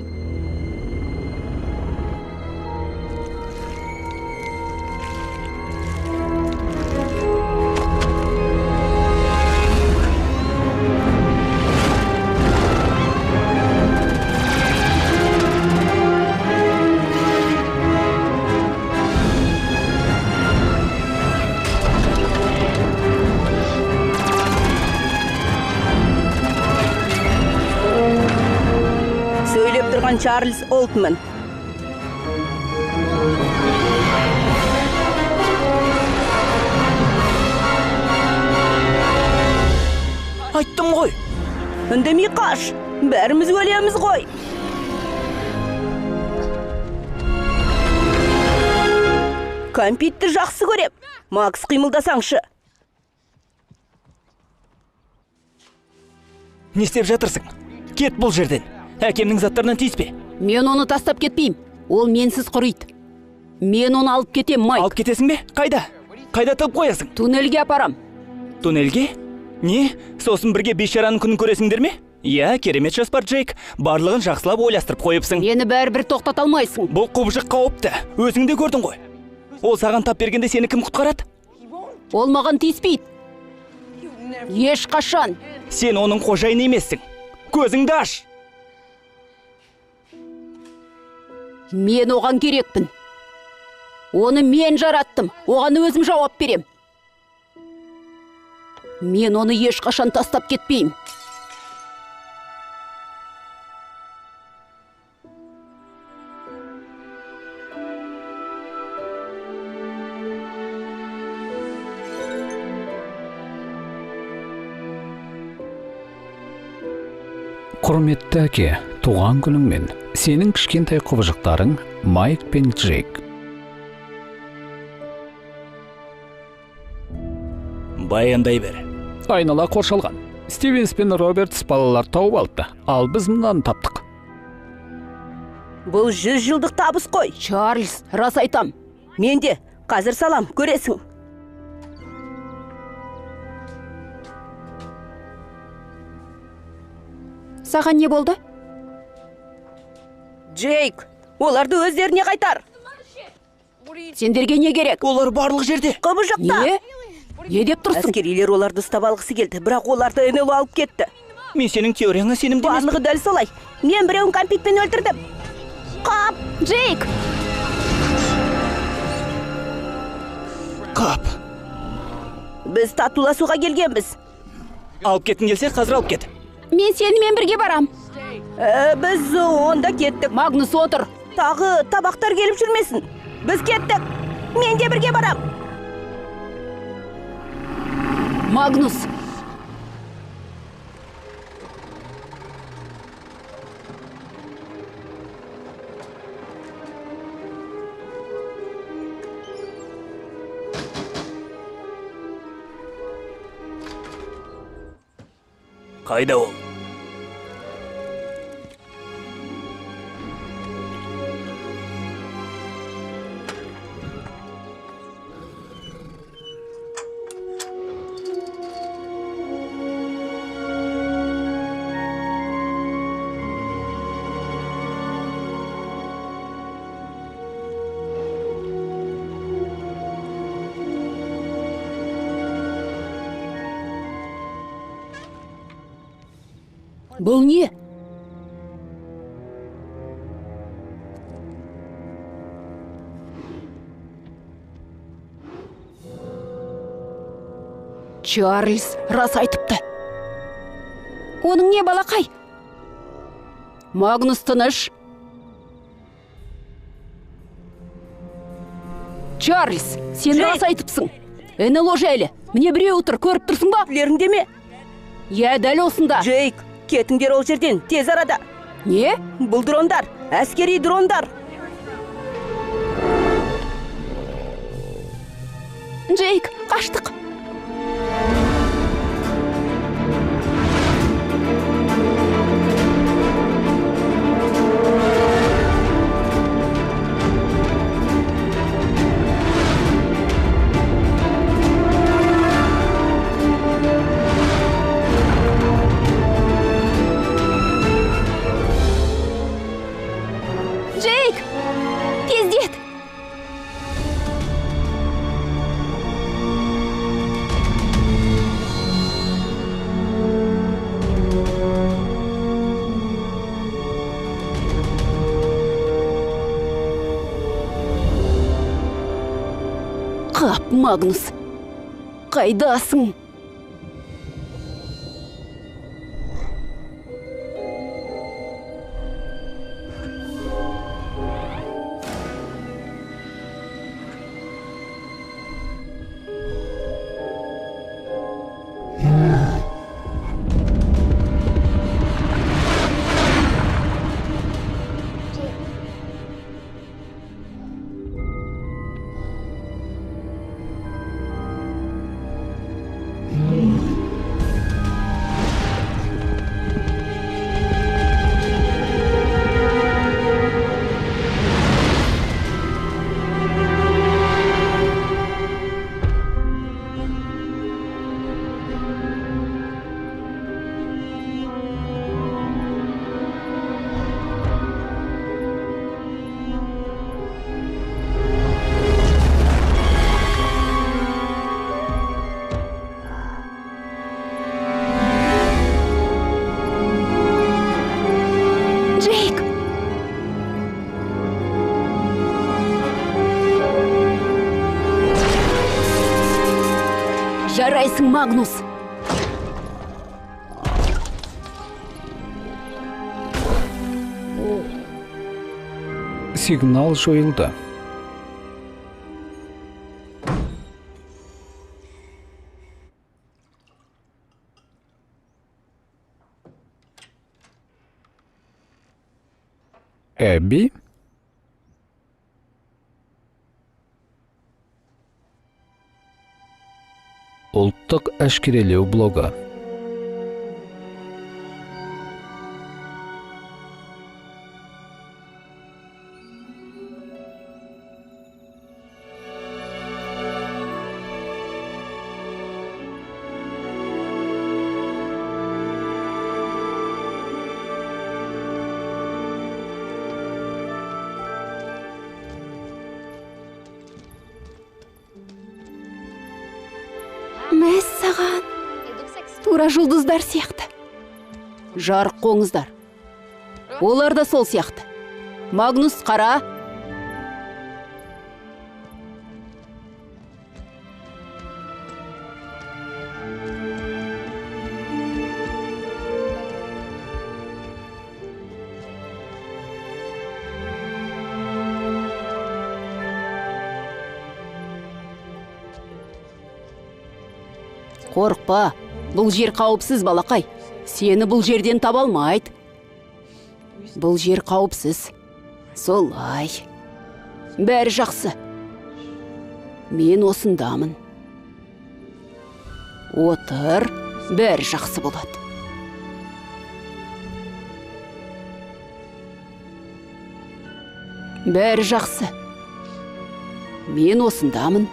Сөйлеп тұрған Чарльз Олтман. Айттым ғой. Үндемей қаш. Бәріміз өлеміз ғой. Кәмпитті жақсы көрем. Макс, қимылдасаңшы. Не істеп жатырсың? Кет бұл жерден. Әкемнің заттарынан тиіспе. Мен оны тастап кетпейм. Ол менсіз құриды. Мен оны алып кетем, Майк. Алып кетесің бе? Қайда? Қайда тығып қоясың? Туннельге апарам. Туннельге? Не? Сосын бірге бейшараның күнін көресіңдер ме? Иә, керемет жоспар, Джейк. Барлығын жақсылап ойластырып қойыпсың. Мені бәрібір тоқтата алмайсың. Бұл құбыжық қауіпті. Өзің де көрдің ғой. Ол саған тап бергенде сені кім құтқарады? Ол маған тиіспейді. Ешқашан. Сен оның қожайыны емессің. Көзіңді аш. Мен оған керекпін. Оны мен жараттым. Оған өзім жауап берем. Мен оны ешқашан тастап кетпейм. Құрметті әке, туған күніңмен сенің кішкентай құбыжықтарың Майк пен Джейк. Баяндай бер. Айнала қоршалған. Стивенс пен Робертс балалар тауып алды, ал біз мынаны таптық. Бұл 100 жылдық табыс қой. Чарльз, рас айтам. Мен де қазір салам, көресің. Саған не болды? Джейк, оларды өздеріне қайтар. Сендерге не керек? Олар барлық жерде. Құбыжықта. Не? Не деп тұрсың? Әскерилер оларды ұстап алғысы келді, бірақ оларды НЛО алып кетті. Мен сенің теорияңа сенімді емеспін. Барлығы дәл солай. Мен біреуін кәмпитпен өлтірдім. Қап! Джейк! Қап. Біз татуласуға келгенбіз. Алып кеткің келсе, қазір алып кет. Мен сенімен бірге барам. Біз онда кеттік. Магнус, отыр. Тағы табақтар келіп жүрмесін. Біз кеттік. Мен де бірге барам. Магнус. Қайда ол? Бұл не? Чарльз рас айтыпты. Оның не, балақай? Магнус, тыныш. Чарльз, сен рас айтыпсың. НЛО жайлы. Міне біреу отыр, көріп тұрсың ба? Білеріңде ме? Я, дәл осында. Джейк, кетіңдер ол жерден, тез арада. Не? Бұл дрондар, әскери дрондар. Джейк, қаштық. Джейк, тездет. Қап, Магнус, қайдасың? Жарайсың, Магнус. Сигнал жойылды. Эбби? Ұлттық әшкерелеу блогы. Мәссаған. Тура жұлдыздар сияқты. Жарық қоңыздар. Олар да сол сияқты. Магнус, қара. Қорықпа, бұл жер қауіпсіз, балақай. Сені бұл жерден таба алмайды. Бұл жер қауіпсіз. Солай. Бәрі жақсы. Мен осындамын. Отыр, бәрі жақсы болады. Бәрі жақсы. Мен осындамын.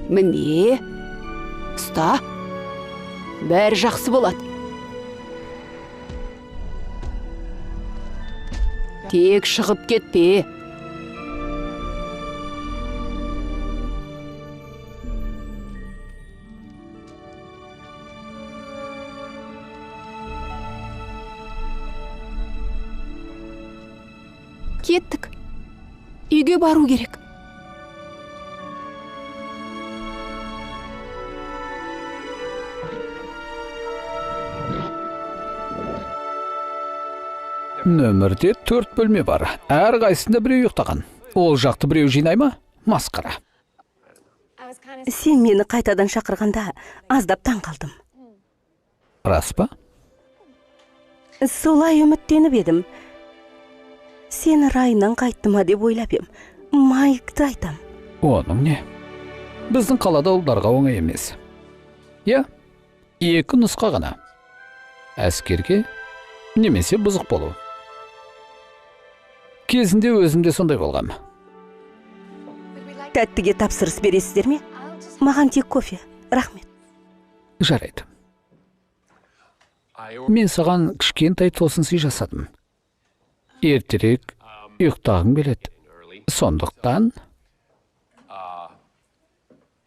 Міне, ұста, бәрі жақсы болады. Тек шығып кетпе. Кеттік. Үйге бару керек. Нөмірде 4 бөлме бар. Әр қайсында біреу ұйықтаған. Ол жақты біреу жинай ма? Масқара. Сен мені қайтадан шақырғанда аздап таң қалдым. Рас па? Солай үміттеніп едім. Сені райынан қайтты ма деп ойлап ем. Майкты айтам. Оның не? Біздің қалада ұлдарға оңай емес. Я, 2 нұсқа ғана. Әскерге немесе бұзық болу. Кезінде өзімде сондай болғам. Тәттіге тапсырыс бересіздер ме? Маған тек кофе. Рахмет. Жарайды. Мен саған кішкентай тосын сый жасадым. Ертерек ұйықтағың келеді. Сондықтан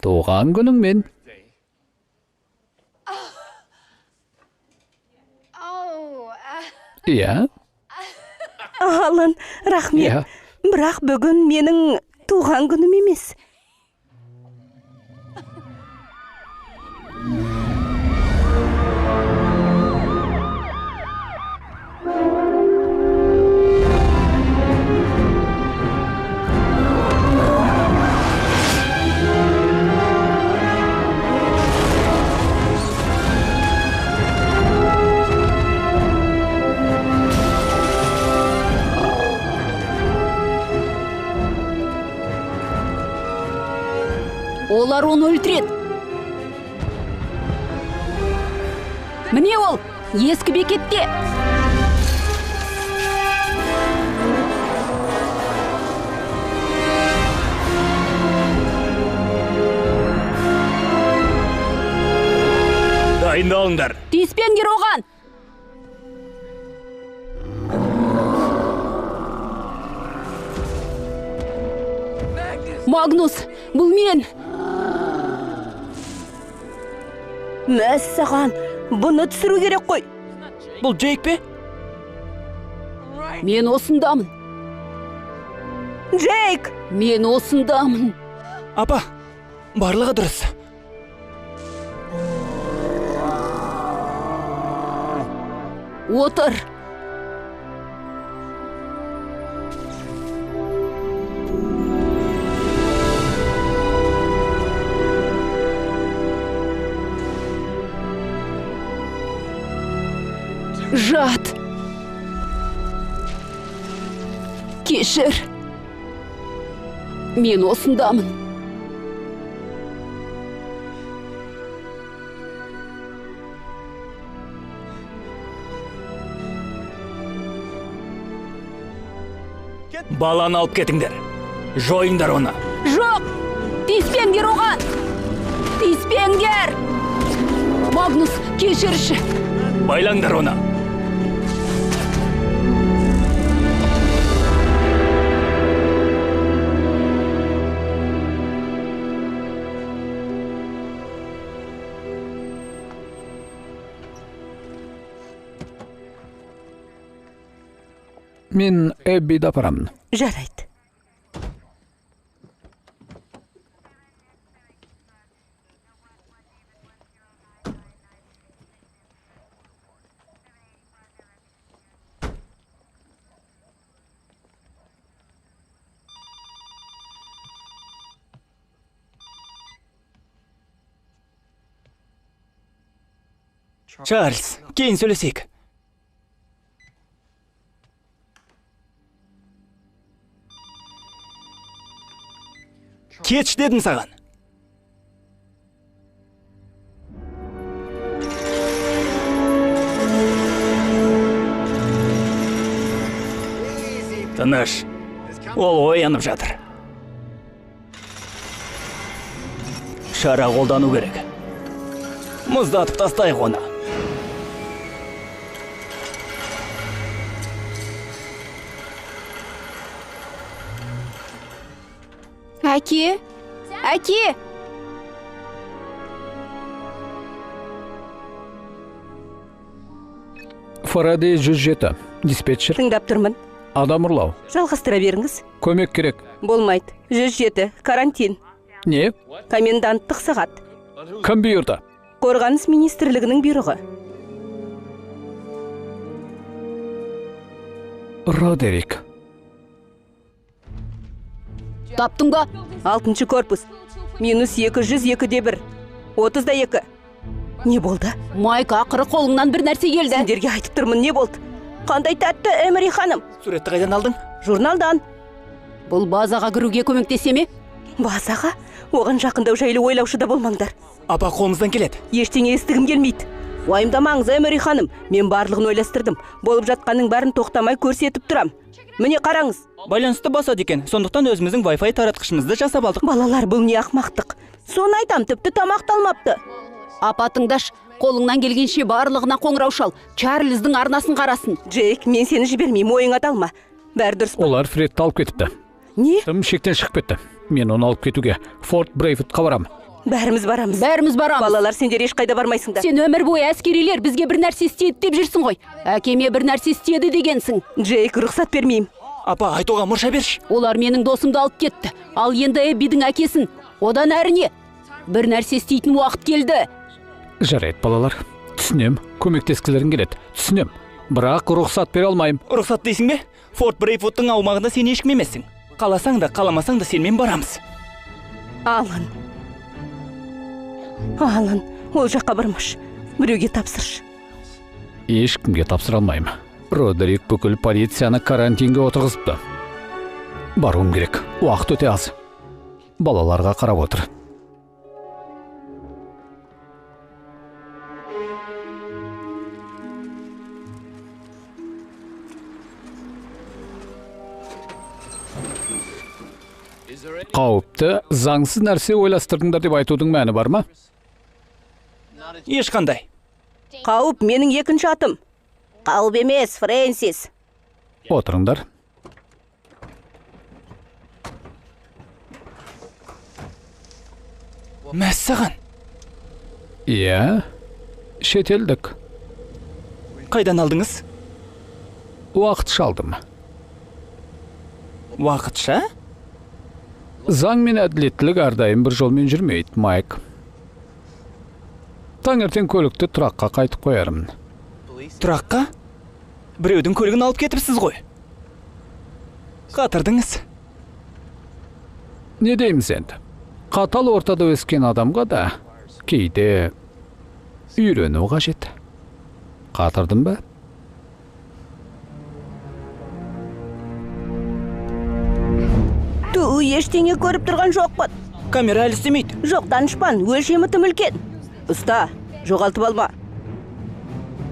туған күніңмен. Иә? Алын, рахмет. Бірақ бүгін менің туған күнім емес. Олар оны өлтіреді. Міне ол, ескі бекетте. Дайындалыңдар. Тиіспеңдер оған. Магнус, бұл мен. Мәссаған, бұны түсіру керек қой. Бұл Джейк пе? Мен осындамын. Джейк! Мен осындамын. Апа, барлығы дұрыс. Отыр. Жат. Кешір. Мен осындамын. Баланы алып кетіңдер. Жойыңдар оны. Жоқ! Тиіспеңдер оған! Тиіспеңдер! Магнус, кешірші. Байлаңдар оны. Мен Эббиді апарамын. Жарайды. Чарльз, кейін сөйлесейік. Кетш дедім саған. Тыныш. Ол оянып жатыр. Шара қолдану керек. Мұздатып тастайық оны. Әке! Әке! Фарадей 107. Диспетчер. Тыңдап тұрмын. Адам ұрлау. Жалғастыра беріңіз. Көмек керек. Болмайды. 107. Карантин. Не? Коменданттық сағат. Кім бұйырды? Қорғаныс министрлігінің бұйрығы. Родерик. Таптың ба? 6-шы корпус. Минус 202-де 1. 30-да 2. Не болды? Майк, ақыры қолыңнан бір нәрсе келді. Сендерге айтып тұрмын, не болды? Қандай тәтті, Эмери ханым? Суретті қайдан алдың? Журналдан. Бұл базаға кіруге көмектесе ме? Базаға? Оған жақындау жайлы ойлаушы да болмаңдар. Апа қолымыздан келеді. Ештеңе естігім келмейді. Уайымдамаңыз, Эмери ханым. Мен барлығын ойластырдым. Болып жатқанның бәрін тоқтамай көрсетіп тұрам. Міне қараңыз. Байланысты басады екен. Сондықтан өзіміздің Wi-Fi таратқышымызды жасап алдық. Балалар, бұл не ақмақтық. Соны айтам, тіпті тамақталмапты. Апа тыңдаш, қолыңнан келгенше барлығына қоңырау шал. Чарльздың арнасын қарасын. Джейк, мен сені жібермеймін, ойыңа талма. Бәрі дұрыс па? Олар Фредті алып кетіпті. Не? Тым шектен шығып кетті. Мен оны алып кетуге Форт Брейвудқа барам. Бәріміз барамыз. Бәріміз барамыз. Балалар, сендер ешқайда бармайсыңдар. Сен өмір бойы әскерилер бізге бір нәрсе істейді деп жүрсің ғой. Әкеме бір нәрсе істеді дегенсің. Джейк, рұқсат бермеймін. Апа, айтуға мұрша берші. Олар менің досымды алып кетті. Ал енді Эббидің әкесін. Одан әрі не? Бір нәрсе істейтін уақыт келді. Жарайды, балалар. Түсінем, көмектескілерің келеді. Түсінем. Бірақ рұқсат бере алмайым. Рұқсат дейсің бе? Форт Брейвудтың аумағында сен ешкім емессің. Қаласаң да, қаламасаң да сенмен барамыз. Алын. Алын, ол жаққа бармаш. Біреуге тапсыршы. Ешкімге тапсыра алмайым. Родерик бүкіл полицияны карантинге отырғызыпты. Баруым керек. Уақыт өте аз. Балаларға қарап отыр. Қауіпті, заңсыз нәрсе ойластырдыңдар деп айтудың мәні бар ма? Ешқандай. Қауіп менің екінші атым. Қауіп емес, Фрэнсис. Отырыңдар. Мәссаған. Иә, шетелдік. Қайдан алдыңыз? Уақытша алдым. Уақытша? заң мен әділеттілік әрдайым бір жолмен жүрмейді, Майк. Таңертең көлікті тұраққа қайтып қоярмын. Тұраққа? Біреудің көлігін алып кетіпсіз ғой. Қатырдыңыз. Не дейміз енді? Қатал ортада өскен адамға да кейде үйрену қажет. Қатырдым ба? Ту, ештеңе көріп тұрған жоқпын. Камера әлі істемейді. Жоқ, данышпан, өлшемі тым үлкен. Ұста, жоғалтып алма.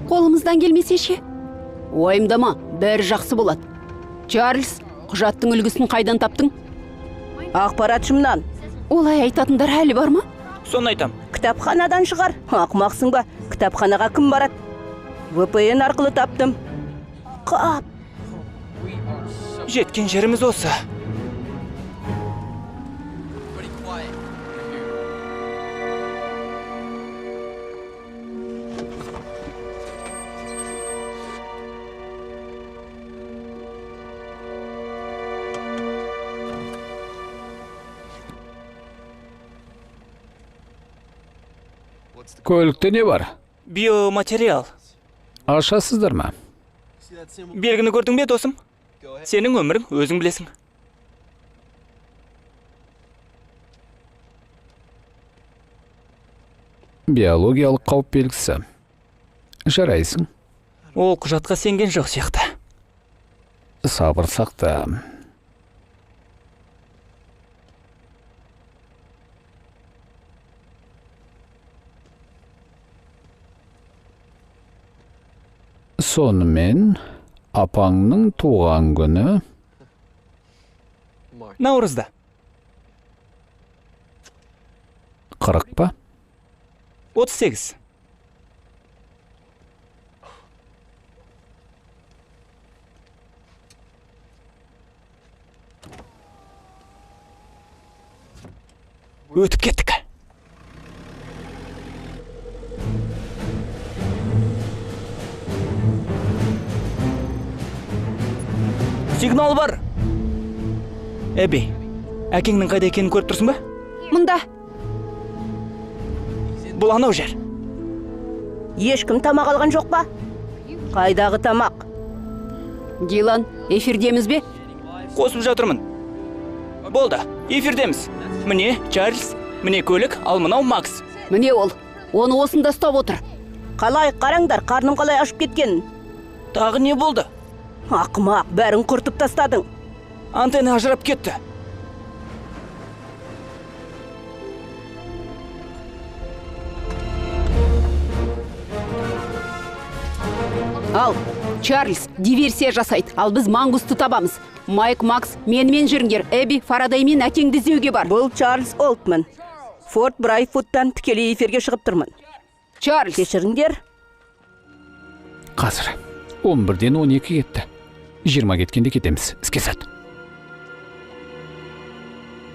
Қолымыздан келмесе ше? Уайымдама, бәрі жақсы болады. Чарльз, құжаттың үлгісін қайдан таптың? Ақпаратшымнан. Олай айтатындар әлі бар ма? Соны айтам. Кітапханадан шығар. Ақымақсың ба? Кітапханаға кім барады? VPN арқылы таптым. Қап. Жеткен жеріміз осы. Көлікте не бар? Биоматериал. Ашасыздар ма? Белгіні көрдің бе, досым? Сенің өмірің өзің білесің. Биологиялық қауіп белгісі. Жарайсың. Ол құжатқа сенген жоқ сияқты. Сабыр сақта. Сонымен апаңның туған күні Наурызда. 40 па? 38. Өтіп кеттік. Сигнал бар. Эбби, әкеңнің қайда екенін көріп тұрсың ба? Мұнда. Бұл анау жер. Ешкім тамақ алған жоқ па? Қайдағы тамақ? Дилан, эфирдеміз бе? Қосып жатырмын. Болды, эфирдеміз. Міне Чарльз, міне көлік, ал мынау Макс. Міне ол. Оны осында ұстап отыр. Қалай, қараңдар, қарным қалай ашып кеткен. Тағы не болды? Ақымақ, бәрін құртып тастадың. Антенна ажырап кетті. Ал, Чарльз диверсия жасайды, ал біз мангусты табамыз. Майк, Макс, менімен жүріңдер. Эбби, Фарадай мен әкеңді іздеуге бар. Бұл Чарльз Олтман. Форт Брайфуттан тікелей эфирге шығып тұрмын. Чарльз. Кешіріңдер. Қазір 11-ден 12 кетті. 20 кеткенде кетеміз. Іске сәт.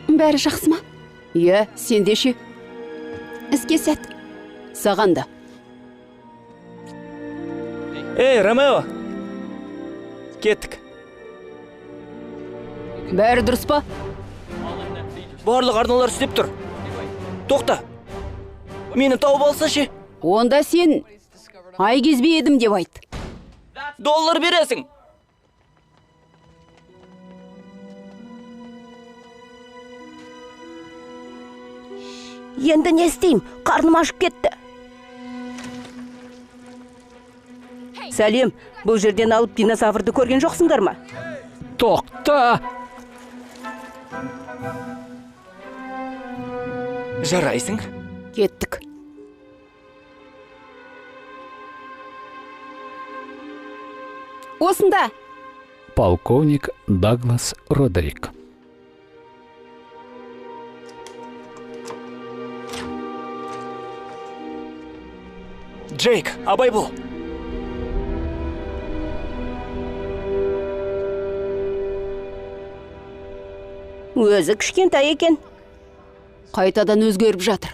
Бәрі жақсы ма? Иә, сенде ше. Іске сәт. Саған да. Эй, Ромео! Кеттік. Бәрі дұрыс па? Барлық арналар істеп тұр. Тоқта. Мені тауып алса ше. Онда сен ай кезбе едім деп айт. $1 бересің. Енді не істейм? Қарным ашып кетті. Сәлем, бұл жерден алып динозаврды көрген жоқсыңдар ма? Тоқта! Жарайсың. Кеттік. Осында. Полковник Даглас Родерик. Джейк, абай бол. Өзі кішкентай екен. Қайтадан өзгеріп жатыр.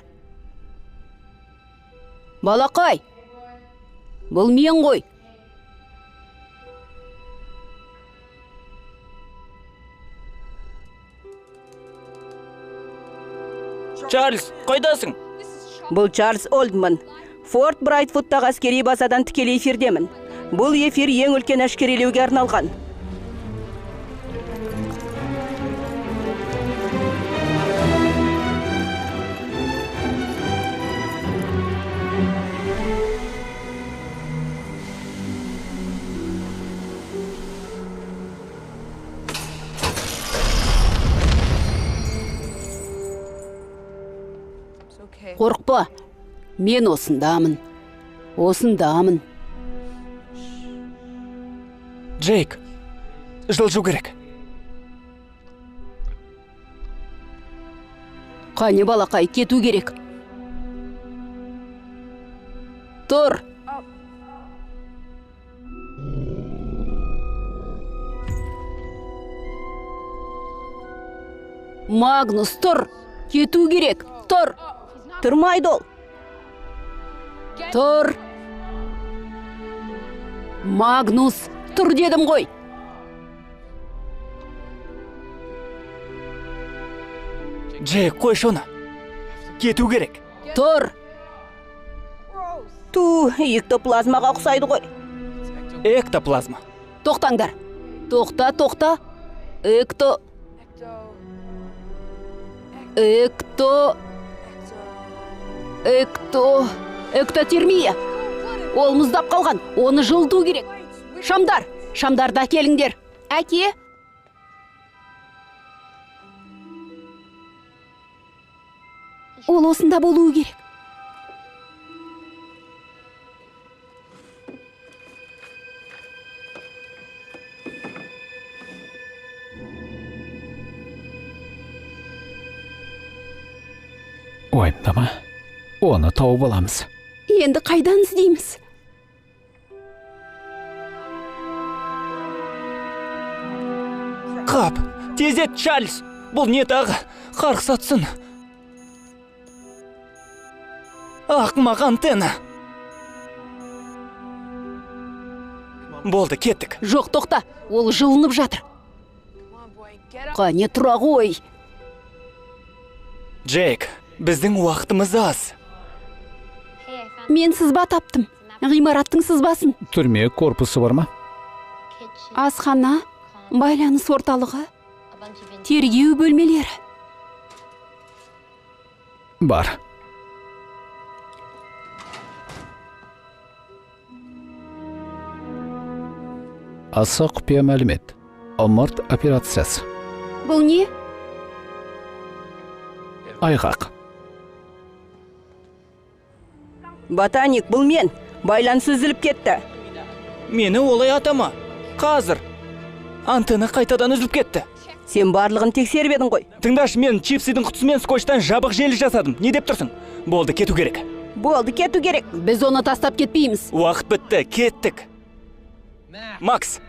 Балақай, бұл мен ғой. Чарльз, қайдасың? Бұл Чарльз Олдман. Форт Брайтвудтағы әскери базадан тікелей эфирдемін. Бұл эфир ең үлкен әшкерелеуге арналған. Қорықпа, мен осындамын. Джейк, жылжу керек. Қане балақай, кету керек. Тұр. Магнус, тұр. Кету керек. Тұр. Тұрмайды ол. Тұр. Магнус, тұр дедім ғой. Джейк, қой шоны. Кету керек. Тұр. Эктоплазмаға ұқсайды ғой. Эктоплазма. Тоқтаңдар. Тоқта. Эктотермия. Ол мұздап қалған. Оны жылыту керек. Шамдарды әкеліңдер. Әке. Ол осында болуы керек. Уайымдама. Оны тауып аламыз. Енді қайдан іздейміз? Қап, тезет, Чарльз. Бұл не тағы? Қарқыс атсын. Ақымақ антенна. Болды, кеттік. Жоқ, тоқта. Ол жылынып жатыр. Қане тұра ғой. Джейк, біздің уақытымыз аз. Мен сызба таптым. Ғимараттың сызбасын. Түрме корпусы бар ма? Асхана, байланыс орталығы, тергеу бөлмелері. Бар. Аса құпия мәлімет. Ымырт операциясы. Бұл не? Айғақ. Ботаник, бұл мен. Байланыс үзіліп кетті. Мені олай атама. Қазір. Антенна қайтадан үзіліп кетті. Сен барлығын тексеріп едің ғой. Тыңдаш, мен чипсидің құтысымен скотчтан жабық желі жасадым. Не деп тұрсың? Болды, кету керек. Болды, кету керек. Біз оны тастап кетпейміз. Уақыт бітті, кеттік. Макс.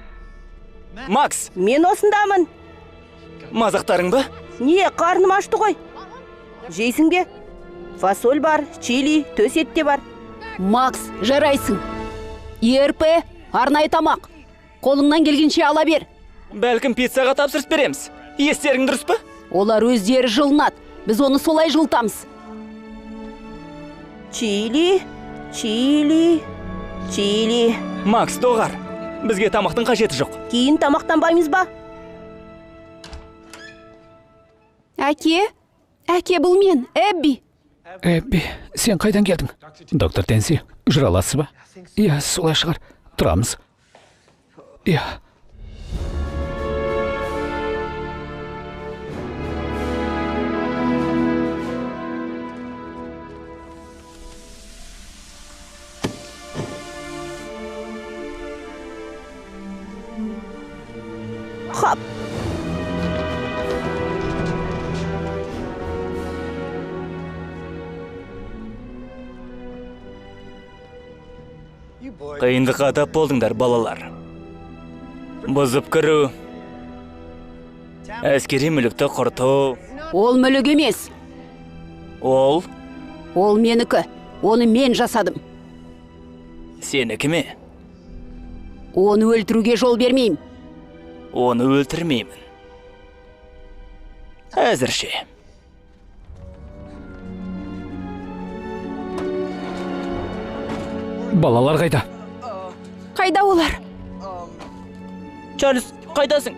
Мен осындамын. Мазақтарың ба? Не, қарным ашты ғой. Жейсің бе? Фасоль бар, чили, төс ет те бар. Макс, жарайсың. ЕРП, арнайы тамақ. Қолыңнан келгенше ала бер. Бәлкім пиццаға тапсырыс береміз. Естерің дұрыс па? Олар өздері жылынады. Біз оны солай жылытамыз. Чили. Макс, доғар. Бізге тамақтың қажеті жоқ. Кейін тамақтанбаймыз ба? Әке, бұл мен, Эбби. Эбби, сен қайдан келдің? Доктор Тенси, жүре аласыз ба? Иә, солай шығар. Тұрамыз. Иә. Хап. Қиындыққа тап болдыңдар, балалар. Бұзып кіру, әскери мүлікті құрту. Ол мүлік емес. Ол Менікі. Оны мен жасадым. сенікі ме? Оны өлтіруге жол бермеймін. Оны өлтірмеймін. Әзірше. Балалар қайда? Қайда олар? Чарльз, қайдасың?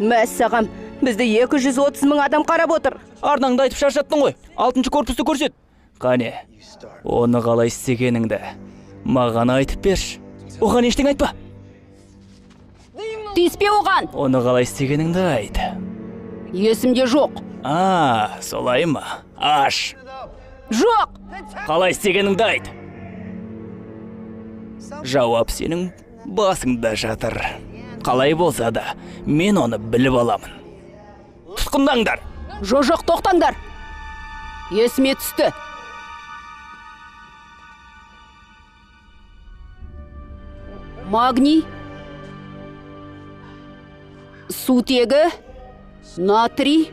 Мәссағам, бізді 230 мың адам қарап отыр. Арнаңды айтып шаршаттың ғой. 6-шы корпусты көрсет. Қане, оны қалай істегеніңді маған айтып берші. Оған ештеңе айтпа. Тиіспе оған. Оны қалай істегеніңді айт. Есімде жоқ. Солай ма? Аш. Жоқ. Қалай істегеніңді айт. Жауап сенің басыңда жатыр. Қалай болса да, мен оны біліп аламын. Тұтқындаңдар. Жоқ, тоқтаңдар. Есіме түсті. Магний, сутегі, натрий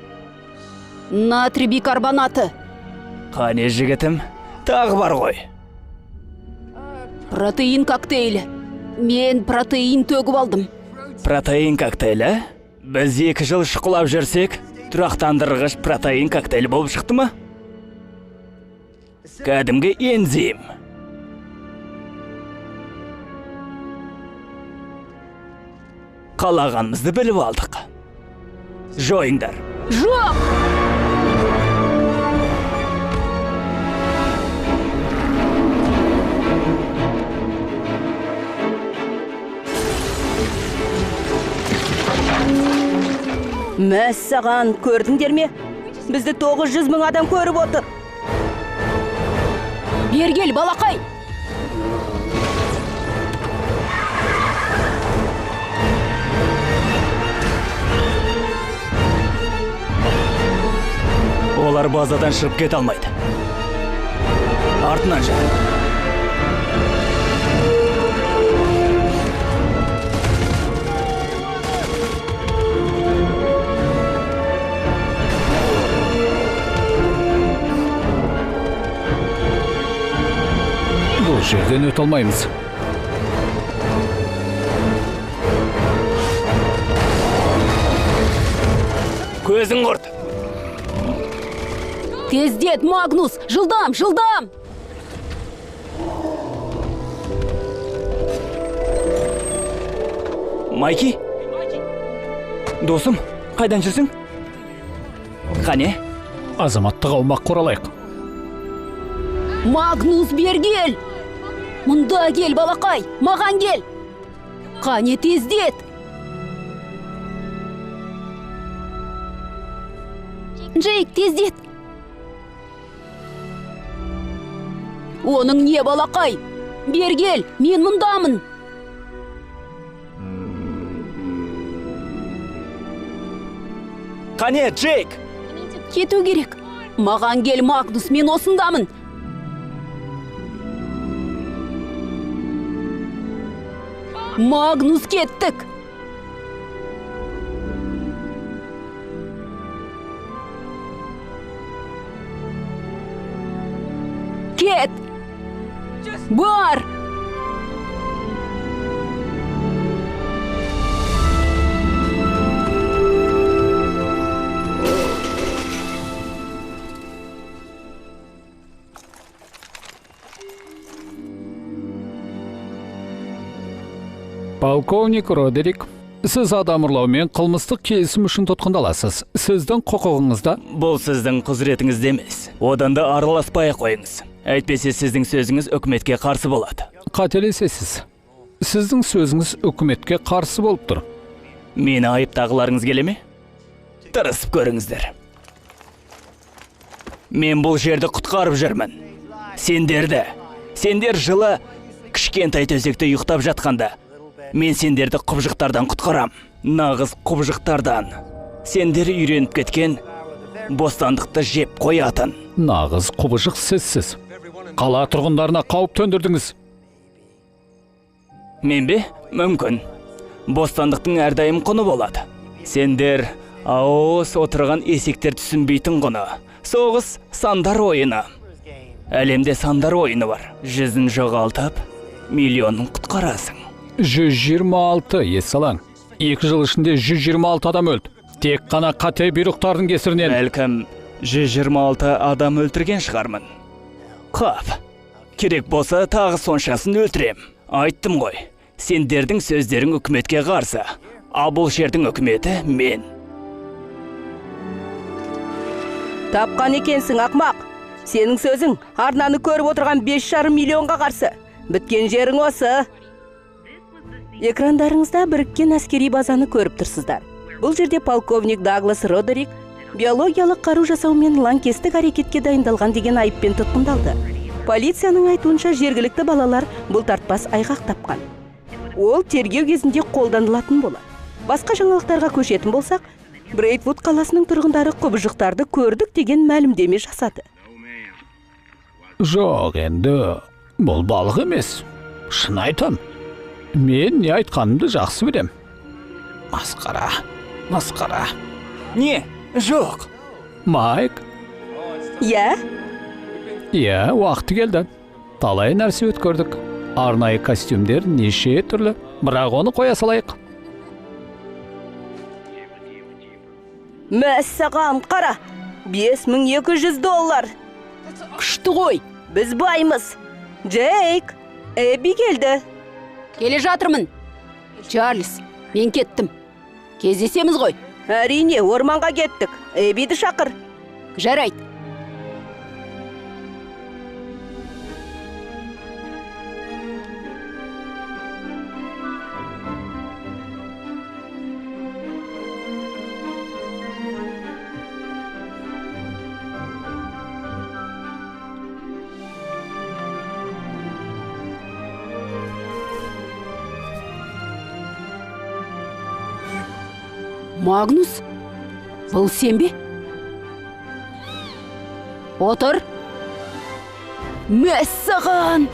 бикарбонаты. Қане жігітім, тағы бар ғой. Протеин коктейлі. Мен протеин төгіп алдым. Протеин коктейлі? Біз 2 жыл шұқылап жүрсек, тұрақтандырғыш протеин коктейлі болып шықты ма? Кәдімгі энзим. Қалағанымызды біліп алдық. Жойыңдар. Жоқ! Мәссаған, көрдіңдер ме? Бізді 900 мың адам көріп отыр. Бергел, балақай! Олар базадан шығып кете алмайды. Артынан жүр. Бұл жерден өте алмаймыз. Көзің құрт. Тездет, Магнус! Жылдам! Майки? Досым, қайдан жүрсің? Қане? Азаматтық аумақ қоралайық. Магнус, бергел! Мұнда кел, балақай! Маған кел! Қане, тездет! Джейк, тездет! Оның не, балақай? Бергел, мен мұндамын! Қане, Джейк! Кету керек. Маған кел, Магнус, мен осындамын. Магнус, кеттік. Кет. Бар. Полковник Родерик, сіз адам ұрлаумен қылмыстық келісім үшін тұтқындаласыз. Сіздің құқығыңызда? Бұл сіздің құзыретіңізде емес. Одан да араласпай қойыңыз. Әйтпесе сіздің сөзіңіз үкіметке қарсы болады. Қателесесіз. Сіздің сөзіңіз үкіметке қарсы болып тұр. Мені айыптағыларыңыз келе ме? Тырысып көріңіздер. Мен бұл жерді құтқарып жүрмін. Сендер жылы кішкентай төсекте ұйықтап жатқанда, мен сендерді құбыжықтардан құтқарам. Нағыз құбыжықтардан. Сендер үйреніп кеткен бостандықты жеп қоятын. Нағыз құбыжық сізсіз. Қала тұрғындарына қауіп төндірдіңіз. Мен бе? Мүмкін. Бостандықтың әрдайым құны болады. Сендер ауыз отырған есектер түсінбейтін құны. Соғыс сандар ойыны. Әлемде сандар ойыны бар. 100-ін жоғалтып, миллионын құтқарасың. 126, ессалаң. 2 жыл ішінде 126 адам өлді. Тек қана қате бұйрықтардың кесірінен. Бәлкім 126 адам өлтірген шығармын. Қап. керек болса тағы соншасын өлтірем. Айттым ғой, сендердің сөздерің үкіметке қарсы, ал бұл жердің үкіметі мен. Тапқан екенсің, ақмақ. Сенің сөзің арнаны көріп отырған 5,5 миллионға қарсы. Біткен жерің осы. Экрандарыңызда біріккен әскери базаны көріп тұрсыздар. Бұл жерде полковник Даглас Родерик биологиялық қару жасаумен лаңкестік әрекетке дайындалған деген айыппен тұтқындалды. Полицияның айтуынша жергілікті балалар бұл тартпас айғақ тапқан. Ол тергеу кезінде қолданылатын болады. Басқа жаңалықтарға көшетін болсақ, Брейтвуд қаласының тұрғындары құбыжықтарды көрдік деген мәлімдеме жасады. Жоқ, енді бұл балық емес. Шын айтам. Мен не айтқанымды жақсы білем. Масқара. Не? Жоқ. Майк? Иә? Иә, уақыты келді. Талай нәрсе өткөрдік. Арнайы костюмдер неше түрлі. Бірақ оны қоя салайық. Мәссаған, қара. $5200. Күшті ғой. Біз баймыз. Джейк, Эбби келді. Келе жатырмын. Чарльз, мен кеттім. Кездесеміз ғой. Әрине, орманға кеттік. Эббиді шақыр. Жарайды. Магнус, бұл сен бе? Отыр. Мәссаған!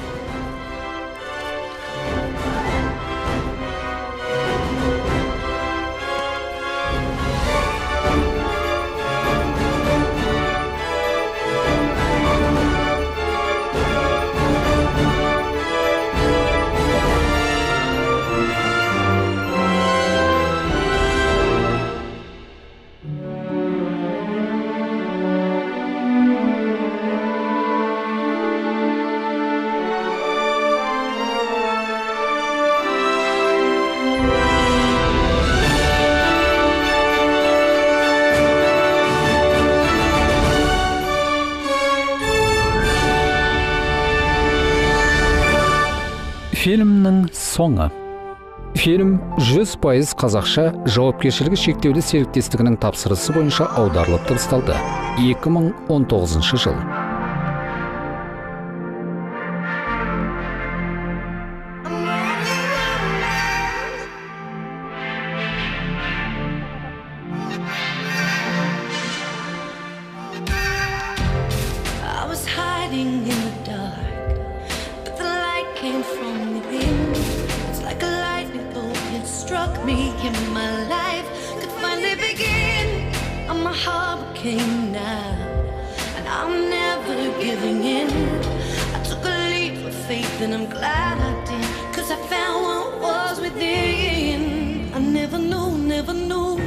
Фильмнің соңы. Фильм 100% қазақша жауапкершілігі шектеулі серіктестігінің тапсырысы бойынша аударылып тасталды. 2019 жыл. I was hiding in the dark, but the light came from within. It's like a lightning bolt, it struck me in my life, could finally begin. I'm a hurricane now, and I'm never giving in. I took a leap of faith and I'm glad I did, 'cause I found what was within. I never knew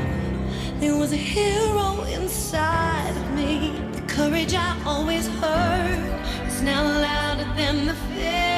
there was a hero inside of me. The courage I always heard is now louder than the fear.